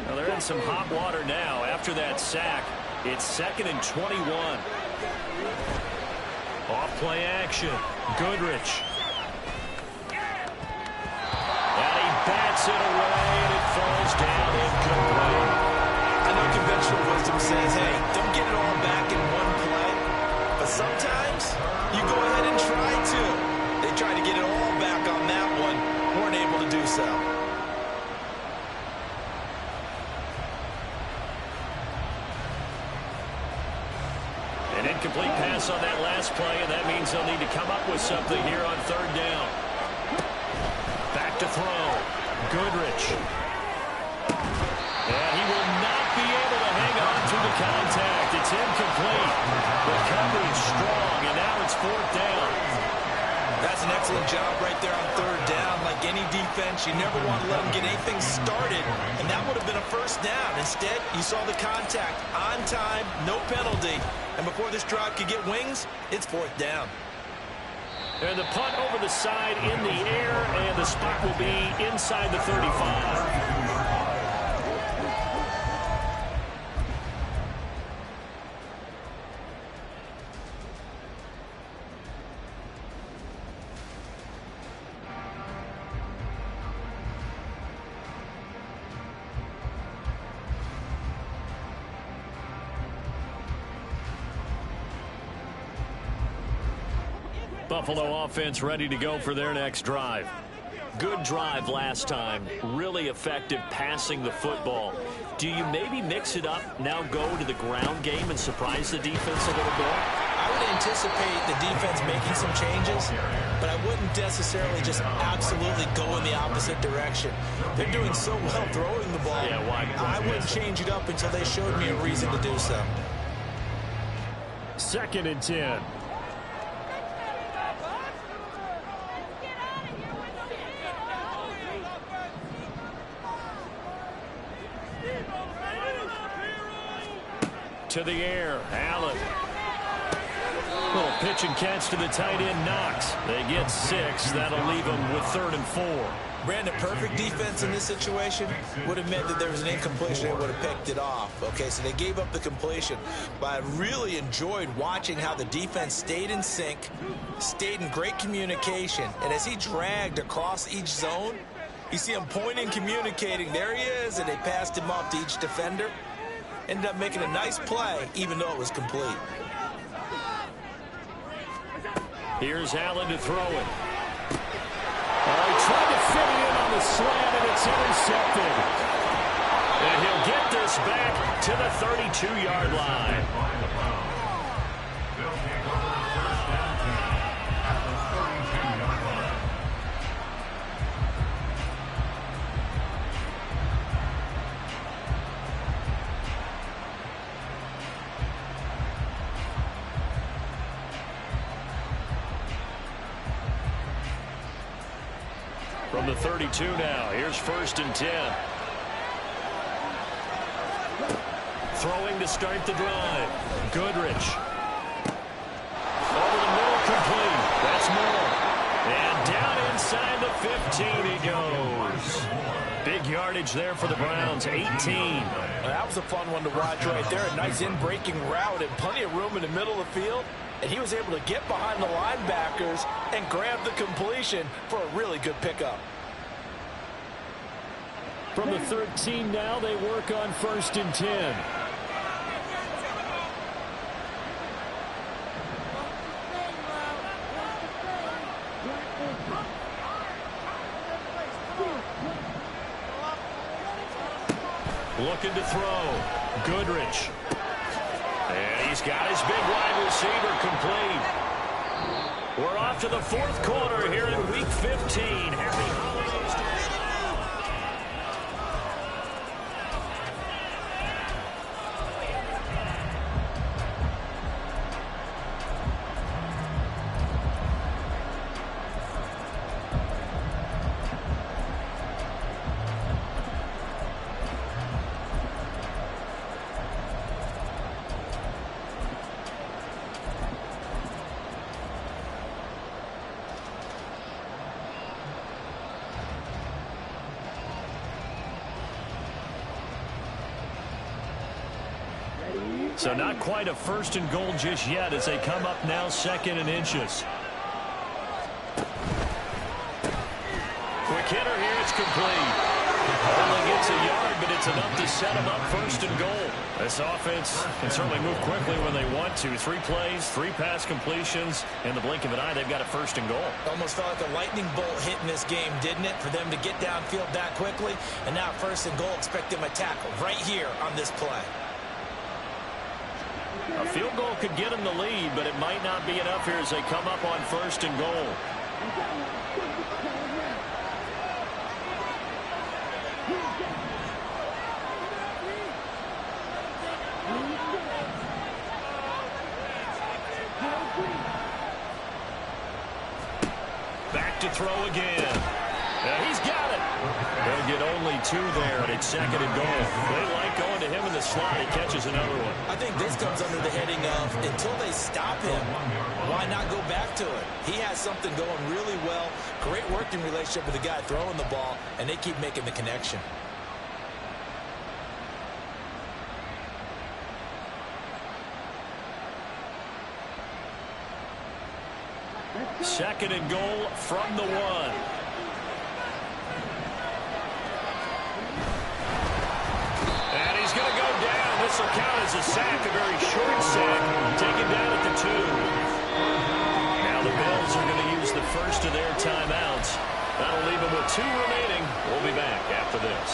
[SPEAKER 1] Well, they're in some hot water now after that sack. It's 2nd and 21. Off play action. Goodrich. And he bats it away, and it falls down incomplete.
[SPEAKER 3] I know conventional wisdom says, hey, don't get it all back in one play. But sometimes you go ahead and try to. They tried to get it all back on that one. Weren't able to do so.
[SPEAKER 1] An incomplete pass on that last play, and that means they'll need to come up with something here on 3rd down. Back to throw. Goodrich. And he will not be able to hang on to the contact. It's incomplete. The coverage strong, and now it's 4th down.
[SPEAKER 3] That's an excellent job right there on 3rd down. Like any defense, you never want to let them get anything started, and that would have been a 1st down. Instead, you saw the contact on time, no penalty, and before this drive could get wings, it's 4th down.
[SPEAKER 1] And the punt over the side in the air, and the spot will be inside the 35. Buffalo offense ready to go for their next drive. Good drive last time. Really effective passing the football. Do you maybe mix it up, now go to the ground game and surprise the defense a little bit?
[SPEAKER 3] I would anticipate the defense making some changes, but I wouldn't necessarily just absolutely go in the opposite direction. They're doing so well throwing the ball.
[SPEAKER 1] Yeah, why?
[SPEAKER 3] I wouldn't change it up until they showed me a reason to do so.
[SPEAKER 1] 2nd and 10. To the air, Allen. Little pitch and catch to the tight end, Knox. They get 6. That'll leave them with 3rd and 4.
[SPEAKER 3] Brandon, perfect defense in this situation would have meant that there was an incompletion and would have picked it off. Okay, so they gave up the completion. But I really enjoyed watching how the defense stayed in sync, stayed in great communication, and as he dragged across each zone, you see him pointing, communicating. There he is, and they passed him off to each defender. Ended up making a nice play, even though it was complete.
[SPEAKER 1] Here's Allen to throw it. Oh, he tried to fit it in on the slant, and it's intercepted. And he'll get this back to the 32-yard line. From the 32 now, here's 1st and 10. Throwing to start the drive. Goodrich. Over the middle, complete. That's more. And down inside the 15 he goes. Big yardage there for the Browns, 18.
[SPEAKER 3] That was a fun one to watch right there. A nice in-breaking route and plenty of room in the middle of the field. And he was able to get behind the linebackers and grab the completion for a really good pickup.
[SPEAKER 1] From the 13 now, they work on 1st and 10. Looking to throw. Goodrich. And he's got his big wide receiver complete. We're off to the 4th quarter here in Week 15. Happy holidays to So not quite a first and goal just yet as they come up now 2nd and inches. Quick hitter here. It's complete. Only gets a yard, but it's enough to set them up 1st and goal. This offense can certainly move quickly when they want to. 3 plays, 3 pass completions. In the blink of an eye, they've got a 1st and goal.
[SPEAKER 3] Almost felt like a lightning bolt hit in this game, didn't it? For them to get downfield that quickly. And now 1st and goal, expect them to tackle right here on this play.
[SPEAKER 1] A field goal could get them the lead, but it might not be enough here as they come up on 1st and goal. Back to throw again. He's got it. They'll get only 2 there, and it's 2nd and goal. They like going to him in the slot. He catches another one.
[SPEAKER 3] I think this comes under the heading of until they stop him, why not go back to it? He has something going really well. Great working relationship with the guy throwing the ball, and they keep making the connection.
[SPEAKER 1] Second and goal from the 1. And he's going to go down. This will count as a sack, a very short sack. Taken down at the 2. Now the Bills are going to use the first of their timeouts. That'll leave them with 2 remaining. We'll be back after this.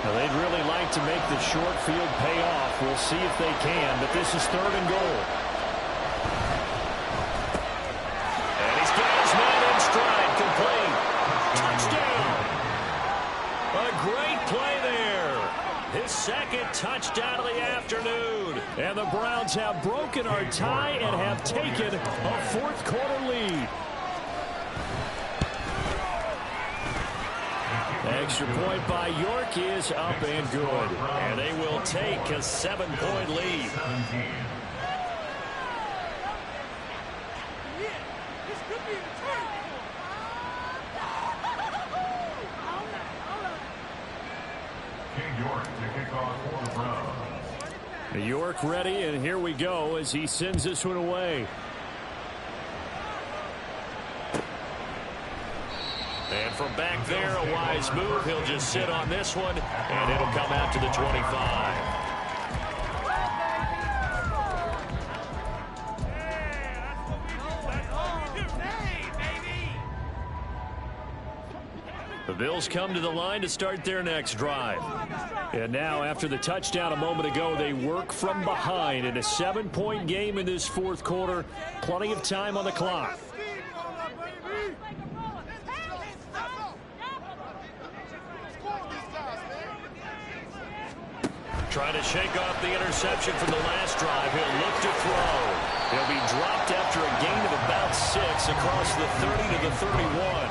[SPEAKER 1] They'd really like to make the short field pay off. We'll see if they can, but this is 3rd and goal. And he's got his man in stride, complete. Touchdown. A great play there. His 2nd touchdown of the afternoon. And the Browns have broken our tie and have taken a 4th quarter lead. Extra point by York is up and good. And they will take a 7-point lead.
[SPEAKER 4] This could be the turn.
[SPEAKER 2] King York to kick off for the Browns.
[SPEAKER 1] York ready, and here we go as he sends this one away. And from back there, a wise move. He'll just sit on this one, and it'll come out to the 25. The Bills come to the line to start their next drive. And now, after the touchdown a moment ago, they work from behind in a 7-point game in this 4th quarter. Plenty of time on the clock. Trying to shake off the interception from the last drive. He'll look to throw. He'll be dropped after a gain of about 6 across the 30 to the 31.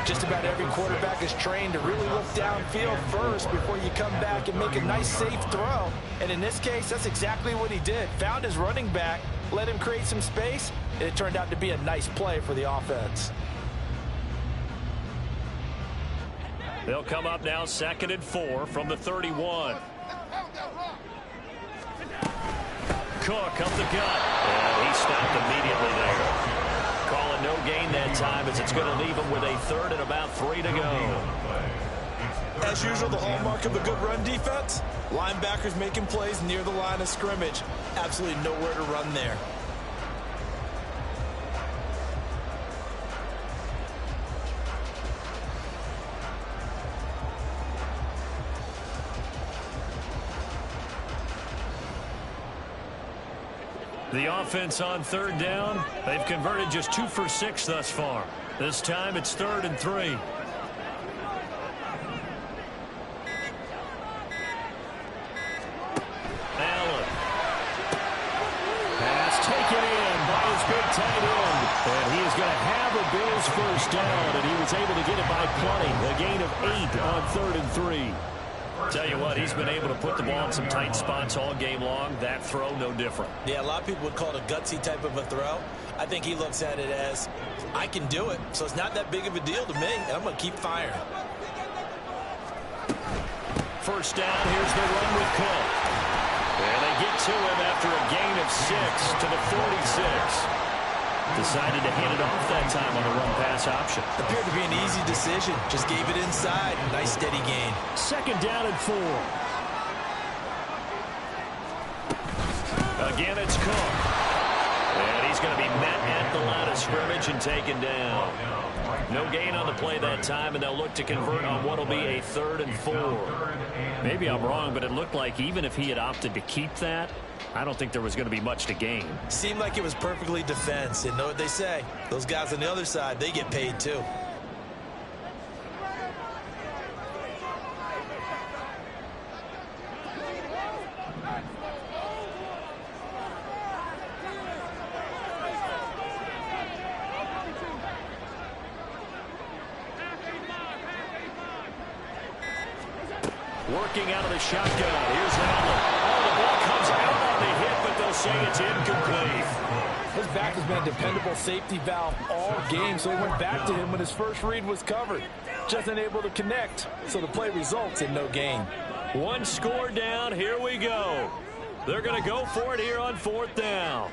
[SPEAKER 3] Just about every quarterback is trained to really look downfield first before you come back and make a nice, safe throw. And in this case, that's exactly what he did. Found his running back, let him create some space, and it turned out to be a nice play for the offense.
[SPEAKER 1] They'll come up now 2nd and 4 from the 31. Cook up the gut. And he stopped immediately there. Calling no gain that time as it's going to leave him with a 3rd and about 3 to go.
[SPEAKER 3] As usual, the hallmark of a good run defense, linebackers making plays near the line of scrimmage. Absolutely nowhere to run there.
[SPEAKER 1] The offense on 3rd down. They've converted just 2 for 6 thus far. This time it's 3rd and 3. Allen. Pass taken in by his big tight end. And he is going to have a Bills first down, and he was able to get it by plenty. A gain of 8 on 3rd and 3. Tell you what, he's been able to put the ball in some tight spots all game long. That throw, no different.
[SPEAKER 3] Yeah, a lot of people would call it a gutsy type of a throw. I think he looks at it as, I can do it, so it's not that big of a deal to me, and I'm going to keep firing.
[SPEAKER 1] First down, here's the run with Cook. And they get to him after a gain of 6 to the 46. Decided to hand it off that time on the run-pass option.
[SPEAKER 3] Appeared to be an easy decision. Just gave it inside. Nice steady gain.
[SPEAKER 1] Second down and 4. Again, it's Cook. And he's going to be met at the line of scrimmage and taken down. No gain on the play that time, and they'll look to convert on what will be a 3rd and 4. Maybe I'm wrong, but it looked like even if he had opted to keep that, I don't think there was going to be much to gain.
[SPEAKER 3] Seemed like it was perfectly defense. And know what they say? Those guys on the other side, they get paid too.
[SPEAKER 1] Working out of the shotgun. Here's Allen. Oh, the ball comes out on the hit, but they'll say it's incomplete.
[SPEAKER 6] His back has been a dependable safety valve all game, so he went back to him when his first read was covered. Just unable to connect, so the play results in no gain.
[SPEAKER 1] One score down. Here we go. They're going to go for it here on 4th down.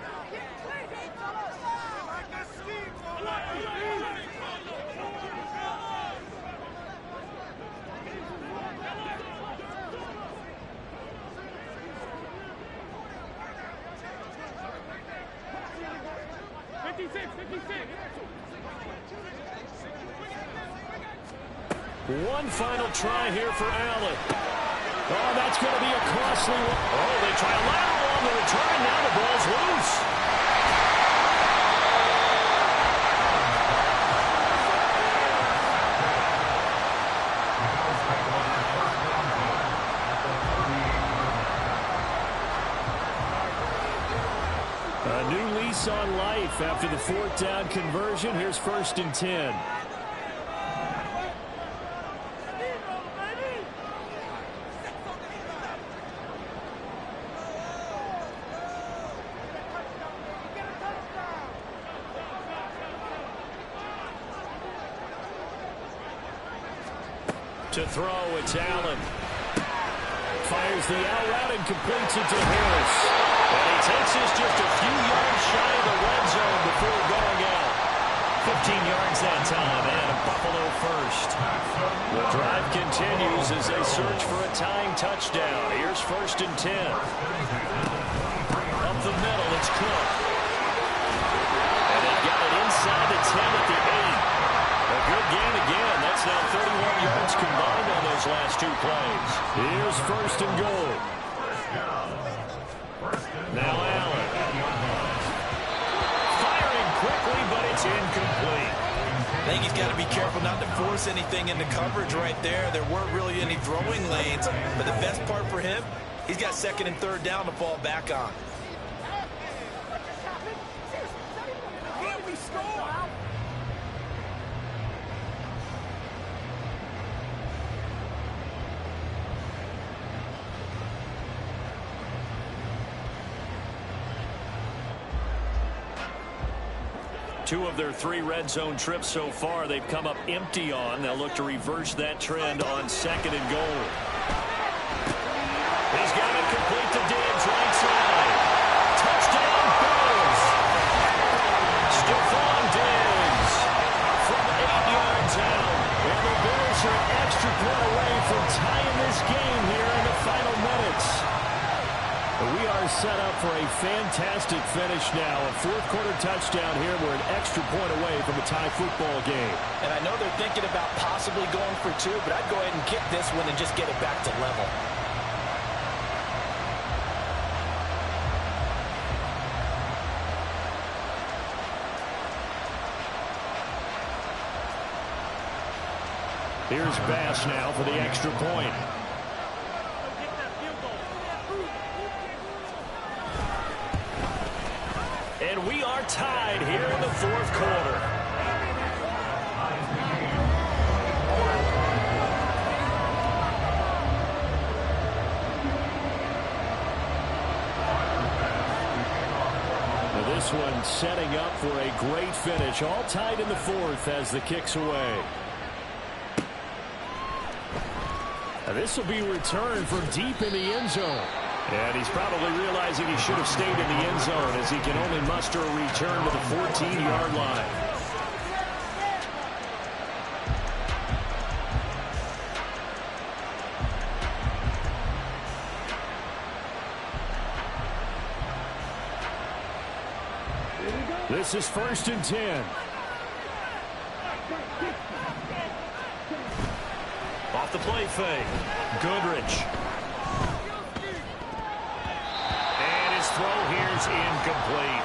[SPEAKER 1] One final try here for Allen. Oh, that's going to be a costly one. Oh, they try a lateral on the return. Now the ball's loose. A new lease on life after the 4th down conversion. Here's 1st and 10. To throw, it's Allen. Fires the out route and completes it to Harris. And he takes us just a few yards shy of the red zone before going out. 15 yards that time, and a Buffalo first. The drive continues as they search for a tying touchdown. Here's 1st and 10. Up the middle, it's Cook. And they got it inside the 10 at the 8. A good gain again. That's now 31 yards combined on those last 2 plays. Here's 1st and goal. Now Allen. Firing quickly, but it's incomplete.
[SPEAKER 3] I think he's got to be careful not to force anything into coverage right there. There weren't really any throwing lanes. But the best part for him, he's got 2nd and 3rd down to fall back on.
[SPEAKER 1] Two of their 3 red zone trips so far, they've come up empty on. They'll look to reverse that trend on 2nd and goal. He's got it complete to Diggs, right side. Touchdown, Bills. Stephon Diggs from 8 yards out. And the Bills are an extra point away from tying this game here in the final minutes. We are set up for a fantastic finish now. A 4th quarter touchdown here. We're an extra point away from a tie football game.
[SPEAKER 3] And I know they're thinking about possibly going for 2, but I'd go ahead and kick this one and just get it back to level.
[SPEAKER 1] Here's Bass now for the extra point. And we are tied here in the 4th quarter. this one, setting up for a great finish. All tied in the fourth as the kick's away. Now this will be returned from deep in the end zone. And he's probably realizing he should have stayed in the end zone as he can only muster a return to the 14-yard line. This is 1st and 10. Off the play fake. Goodrich. And his throw here's incomplete.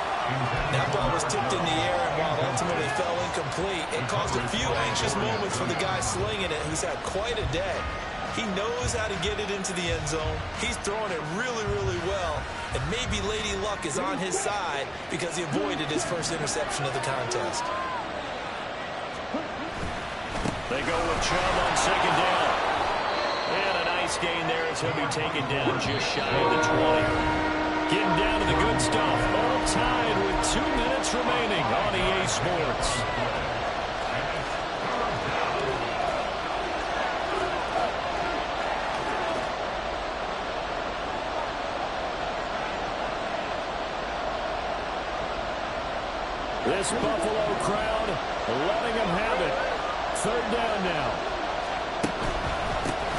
[SPEAKER 3] That ball was tipped in the air, and while ultimately fell incomplete, it caused a few anxious moments for the guy slinging it, who's had quite a day. He knows how to get it into the end zone. He's throwing it really, really well. And maybe Lady Luck is on his side because he avoided his first interception of the contest.
[SPEAKER 1] They go with Chubb on 2nd down. And a nice gain there as he'll be taken down just shy of the 20. Getting down to the good stuff. All tied with 2 minutes remaining on EA Sports. This Buffalo crowd letting them have it. 3rd down now.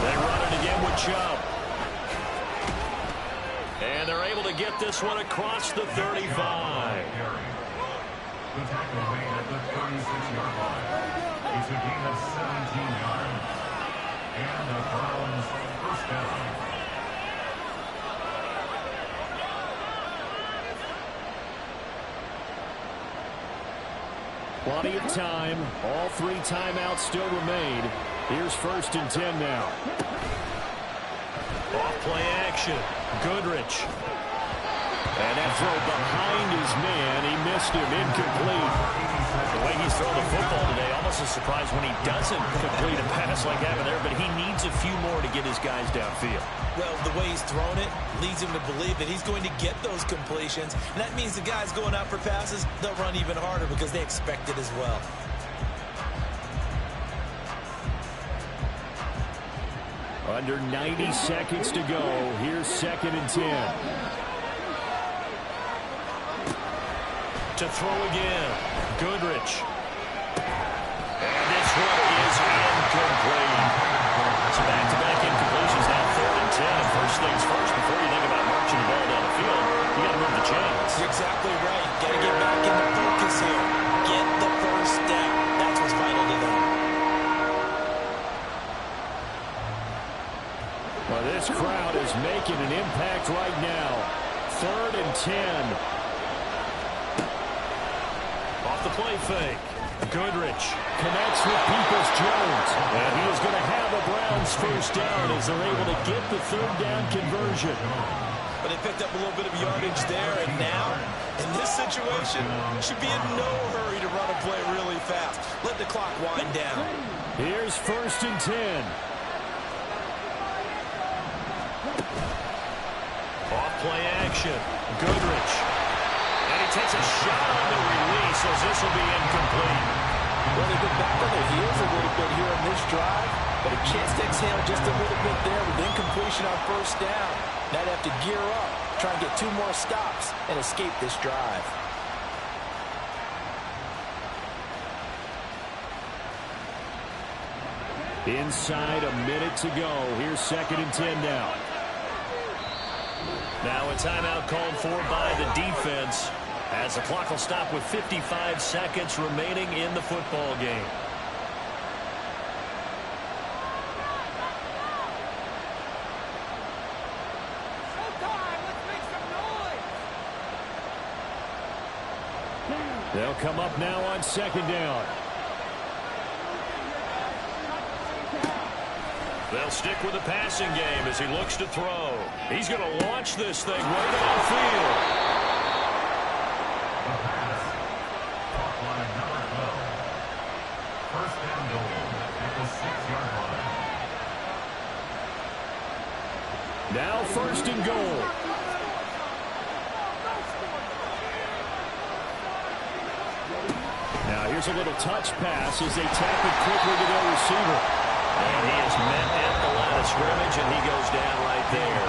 [SPEAKER 1] They run it again with Chubb. And they're able to get this one across the 35.
[SPEAKER 2] The tackle made at the 36-yard line. It's a gain of 17 yards. And the Browns 1st down.
[SPEAKER 1] Plenty of time. All 3 timeouts still remain. Here's 1st and 10 now. Off play action. Goodrich. And that throw behind his man. He missed him. Incomplete. The way he's throwing the football today, almost a surprise when he doesn't complete a pass like that there, but he needs a few more to get his guys downfield.
[SPEAKER 3] Well, the way he's thrown it leads him to believe that he's going to get those completions. And that means the guys going out for passes, they'll run even harder because they expect it as well.
[SPEAKER 1] Under 90 seconds to go. Here's 2nd and 10. To throw again. Goodrich. And this one is incomplete. So back-to-back incompletions now. 3rd and 10. And first things first, before you think about marching the ball down the field, you got to move the chains.
[SPEAKER 3] You're exactly right. Got to get back into focus here. Get the first down. That's what's vital to them.
[SPEAKER 1] Well, this crowd is making an impact right now. 3rd and 10. Off the play fake. Goodrich connects with Peoples-Jones. And he is going to have a Browns 1st down as they're able to get the 3rd down conversion.
[SPEAKER 3] But they picked up a little bit of yardage there, and now, in this situation, should be in no hurry to run a play really fast. Let the clock wind down.
[SPEAKER 1] Here's 1st and 10. Off play action. Goodrich. And he takes a shot on the release as this will be incomplete.
[SPEAKER 6] Well, they've been back on their heels a little bit here on this drive, but a chance to exhale just a little bit there with incompletion on 1st down. Now they have to gear up, try and get 2 more stops, and escape this drive.
[SPEAKER 1] Inside a minute to go. Here's 2nd and 10 now. Now a timeout called for by the defense as the clock will stop with 55 seconds remaining in the football game.
[SPEAKER 4] Showtime! Let's make some noise!
[SPEAKER 1] They'll come up now on 2nd down. They'll stick with the passing game as he looks to throw. He's going to launch this thing right downfield.
[SPEAKER 2] The pass. Caught line number 12. 1st and goal at the 6-yard line.
[SPEAKER 1] Now 1st and goal. Here's a little touch pass as they tap it quickly to their receiver. And he is met at the line of scrimmage, and he goes down right there.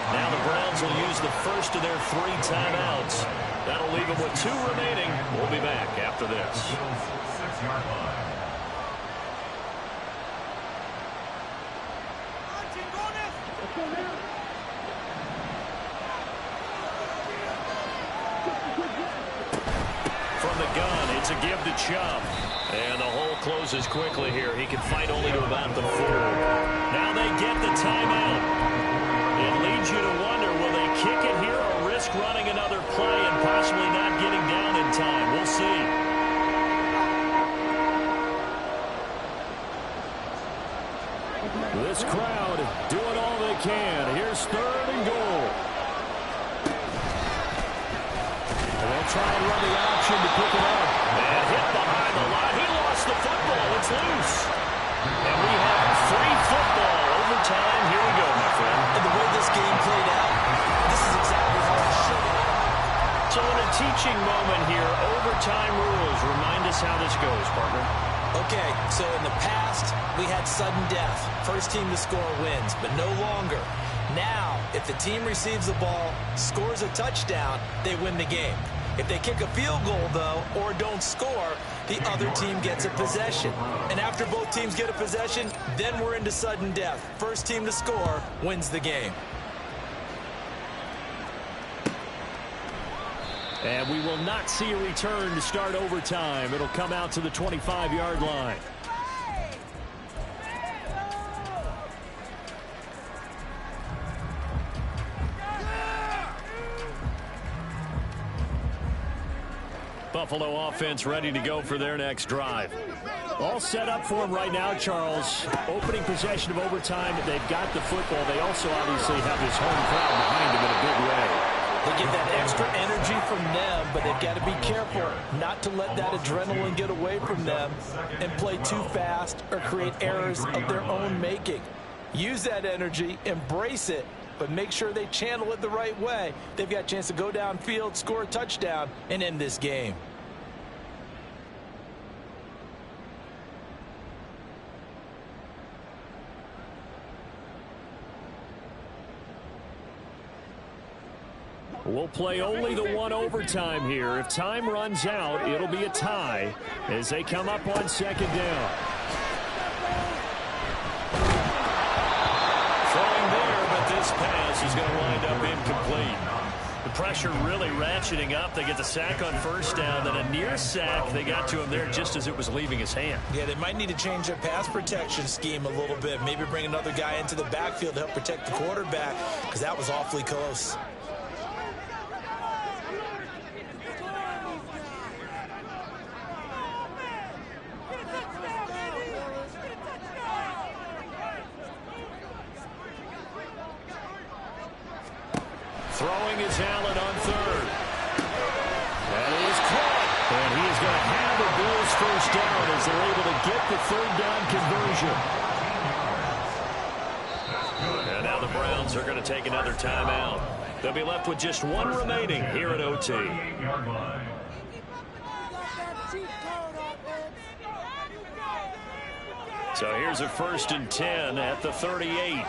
[SPEAKER 1] Now the Browns will use the first of their 3 timeouts. That'll leave them with 2 remaining. We'll be back after this.
[SPEAKER 2] 6-yard line.
[SPEAKER 1] From the gun, it's a give to Chubb. And the hole closes quickly here. He can fight only to about the 4. Now they get the timeout. It leads you to wonder, will they kick it here or risk running another play and possibly not getting down in time? We'll see. This crowd doing all they can. Here's 3rd and goal. And they'll try and run the option to pick it up. And hit behind the line. He lost the football. It's loose. And we have free football. Overtime. Here we go, my friend.
[SPEAKER 3] And the way this game played out, this is exactly how it should have.
[SPEAKER 1] So in a teaching moment here, overtime rules. Remind us how this goes, partner.
[SPEAKER 3] Okay, so in the past, we had sudden death. First team to score wins, but no longer. Now, if the team receives the ball, scores a touchdown, they win the game. If they kick a field goal, though, or don't score, the other team gets a possession. And after both teams get a possession, then we're into sudden death. First team to score wins the game.
[SPEAKER 1] And we will not see a return to start overtime. It'll come out to the 25-yard line. Buffalo offense ready to go for their next drive. All set up for them right now, Charles. Opening possession of overtime. They've got the football. They also obviously have this home crowd behind them in a big way.
[SPEAKER 3] They get that extra energy from them, but they've got to be careful not to let that adrenaline get away from them and play too fast or create errors of their own making. Use that energy, embrace it, but make sure they channel it the right way. They've got a chance to go downfield, score a touchdown, and end this game.
[SPEAKER 1] We'll play only the 1 overtime here. If time runs out, it'll be a tie as they come up on 2nd down. Throwing there, but this pass is going to wind up incomplete. The pressure really ratcheting up. They get the sack on 1st down, then a near sack. They got to him there just as it was leaving his hand.
[SPEAKER 3] Yeah, they might need to change their pass protection scheme a little bit. Maybe bring another guy into the backfield to help protect the quarterback, because that was awfully close.
[SPEAKER 1] Throwing is Allen on 3rd. That is caught. And he is going to have the Bills 1st down as they're able to get the 3rd down conversion. And now the Browns are going to take another timeout. They'll be left with just 1 remaining here at OT. So here's a 1st and 10 at the 38.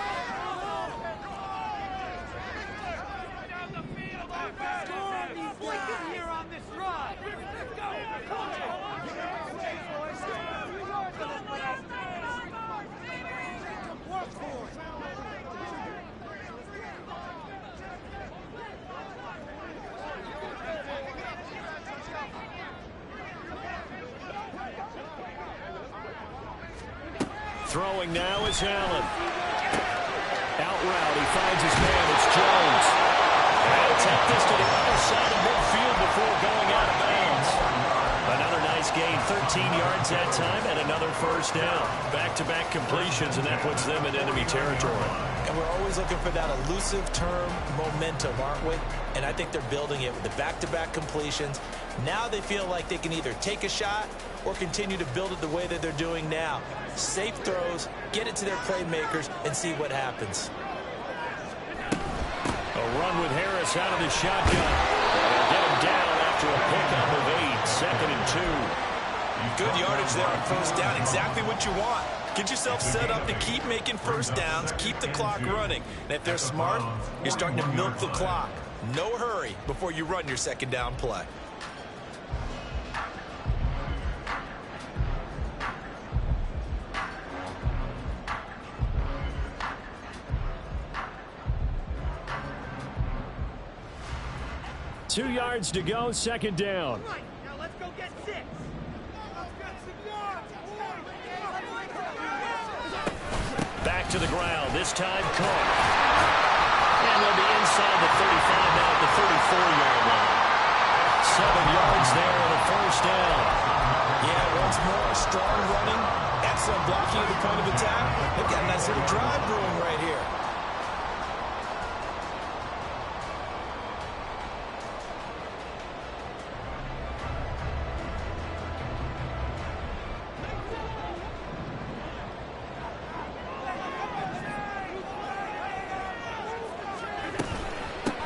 [SPEAKER 1] Throwing now is Allen. Out route, he finds his man. It's Jones. And take this to the other side of midfield before going out of bounds. Another nice gain, 13 yards that time, and another 1st down. Back-to-back completions, and that puts them in enemy territory.
[SPEAKER 3] And we're always looking for that elusive term momentum, aren't we? And I think they're building it with the back-to-back completions. Now they feel like they can either take a shot or continue to build it the way that they're doing now. Safe throws, get it to their playmakers, and see what happens.
[SPEAKER 1] A run with Harris out of the shotgun. They'll get him down after a pickup of 8. 2nd and 2.
[SPEAKER 3] Good yardage there on first down. Exactly what you want. Get yourself set up to keep making first downs, keep the clock running. And if they're smart, you're starting to milk the clock. No hurry before you run your second down play.
[SPEAKER 1] Two yards to go, second down.
[SPEAKER 4] Right, now let's go get 6. Let's get some yards.
[SPEAKER 1] Back to the ground, this time Cook. And they'll be inside the 35 now at the 34-yard line. 7 yards there and a first down.
[SPEAKER 3] Yeah, once more, strong running, excellent blocking at the point of attack. They've got a nice little drive brewing right here.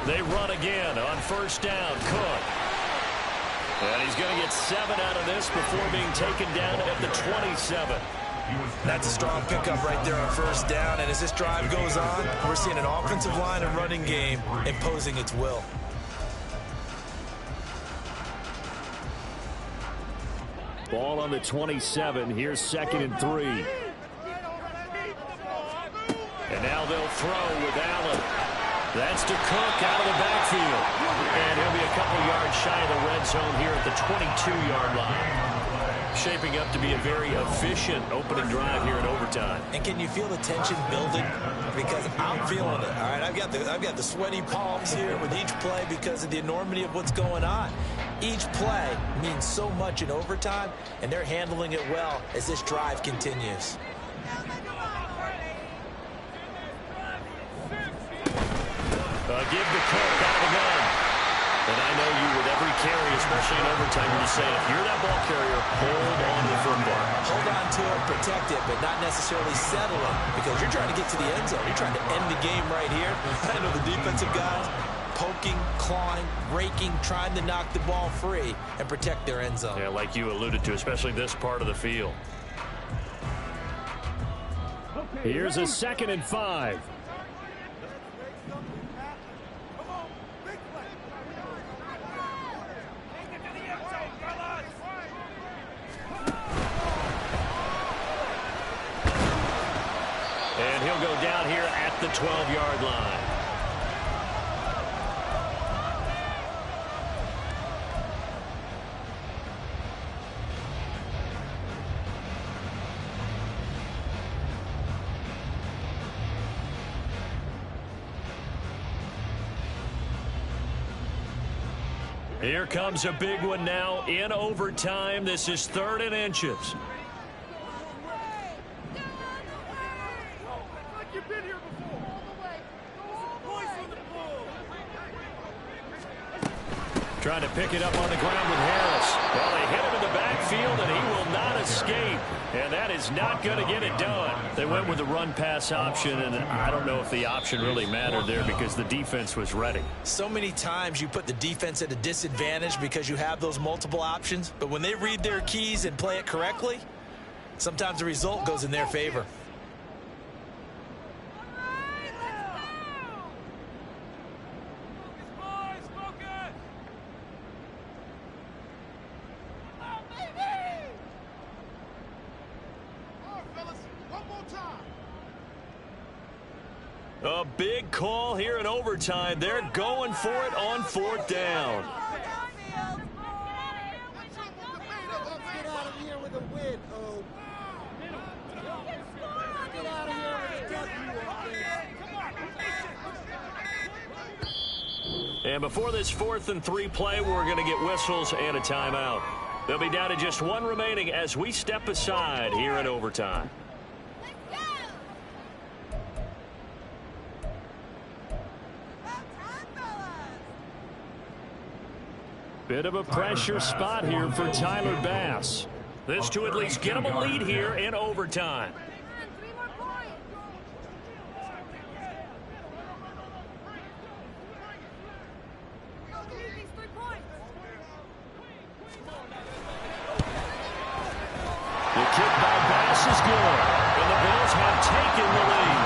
[SPEAKER 1] They run again on first down. Cook. And he's going to get 7 out of this before being taken down at the 27.
[SPEAKER 3] That's a strong pickup right there on first down. And as this drive goes on, we're seeing an offensive line and running game imposing its will.
[SPEAKER 1] Ball on the 27. Here's 2nd and 3. And now they'll throw with Allen. That's to Cook out of the backfield. And he'll be a couple yards shy of the red zone here at the 22-yard line. Shaping up to be a very efficient opening drive here in overtime.
[SPEAKER 3] And can you feel the tension building? Because I'm feeling it. All right, I've got the sweaty palms here with each play because of the enormity of what's going on. Each play means so much in overtime, and they're handling it well as this drive continues.
[SPEAKER 1] Give the Cook out of the gun. And I know you with every carry, especially in overtime, you say if you're that ball carrier, hold on to the football.
[SPEAKER 3] Hold on to it, protect it, but not necessarily settle it because you're trying to get to the end zone. You're trying to end the game right here. I know the defensive guys poking, clawing, raking, trying to knock the ball free and protect their end zone.
[SPEAKER 1] Yeah, like you alluded to, especially this part of the field. Here's a 2nd and 5. And he'll go down here at the 12-yard line. Here comes a big one now in overtime. This is 3rd and inches. Trying to pick it up on the ground with Harris. Well, they hit him in the backfield, and he will not escape. And that is not going to get it done. They went with the run-pass option, and I don't know if the option really mattered there because the defense was ready.
[SPEAKER 3] So many times you put the defense at a disadvantage because you have those multiple options. But when they read their keys and play it correctly, sometimes the result goes in their favor.
[SPEAKER 1] A big call here in overtime. They're going for it on 4th down.
[SPEAKER 4] Get out of here with a win, oh. Get out of here with a W.
[SPEAKER 1] And before this 4th and 3 play, we're going to get whistles and a timeout. They'll be down to just one remaining as we step aside here in overtime. Bit of a pressure spot here for Tyler Bass. This to at least get him a lead here in overtime. kick by Bass is good. And the Bills have taken the lead.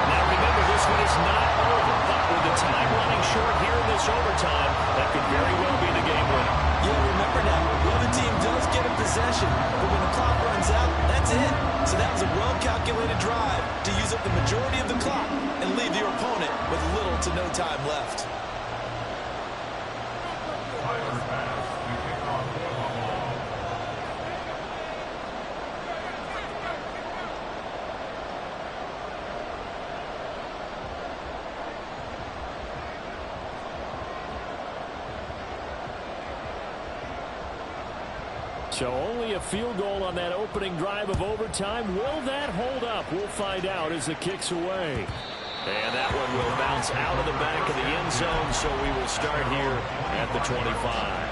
[SPEAKER 1] Now remember, this one is not over. But with the time running short here in this overtime, that could very well be the game winner.
[SPEAKER 3] Yeah, remember now, the other team does get a possession, but when the clock runs out, that's it. So that was a well-calculated drive to use up the majority of the clock and leave your opponent with little to no time left.
[SPEAKER 2] Tyler Bass to kick off the ball.
[SPEAKER 1] So only a field goal on that opening drive of overtime. Will that hold up? We'll find out as the kick's away. And that one will bounce out of the back of the end zone, so we will start here at the 25.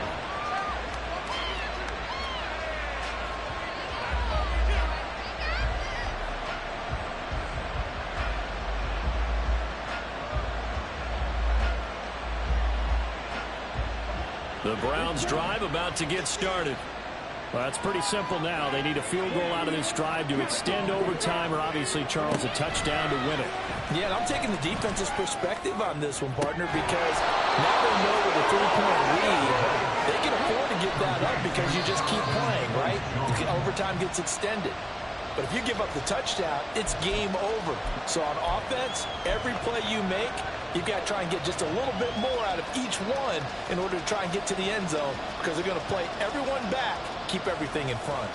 [SPEAKER 1] The Browns drive about to get started. Well, it's pretty simple now. They need a field goal out of this drive to extend overtime, or obviously, Charles, a touchdown to win it.
[SPEAKER 3] Yeah, and I'm taking the defense's perspective on this one, partner, because now they know with a 3-point lead, they can afford to give that up because you just keep playing, right? Overtime gets extended. But if you give up the touchdown, it's game over. So on offense, every play you make, you've got to try and get just a little bit more out of each one in order to try and get to the end zone, because they're going to play everyone back, keep everything in front.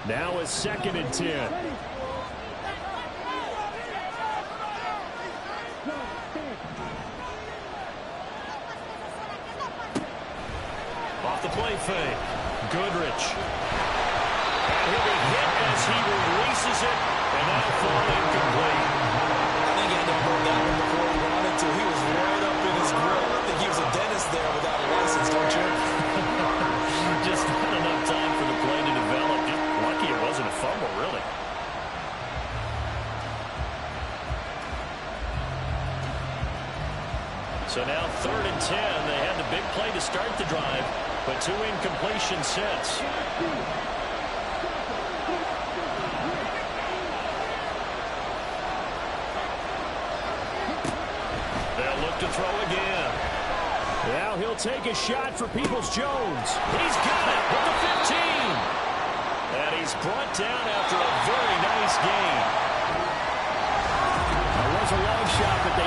[SPEAKER 1] Now a 2nd and 10. Off the play fake. Goodrich. And he'll be hit as he releases it, and that'll fall incomplete.
[SPEAKER 3] I think he had to pull that one before he wanted to. He was right up in his grill. I think he was a dentist there without a license, don't you?
[SPEAKER 1] Just not enough time for the play to develop. Lucky it wasn't a fumble, really. So now 3rd and 10. They had the big play to start the drive, but 2 incompletion sets. They'll look to throw again. Now he'll take a shot for Peoples-Jones. He's got it with the 15. And he's brought down after a very nice game. It was a long shot, but they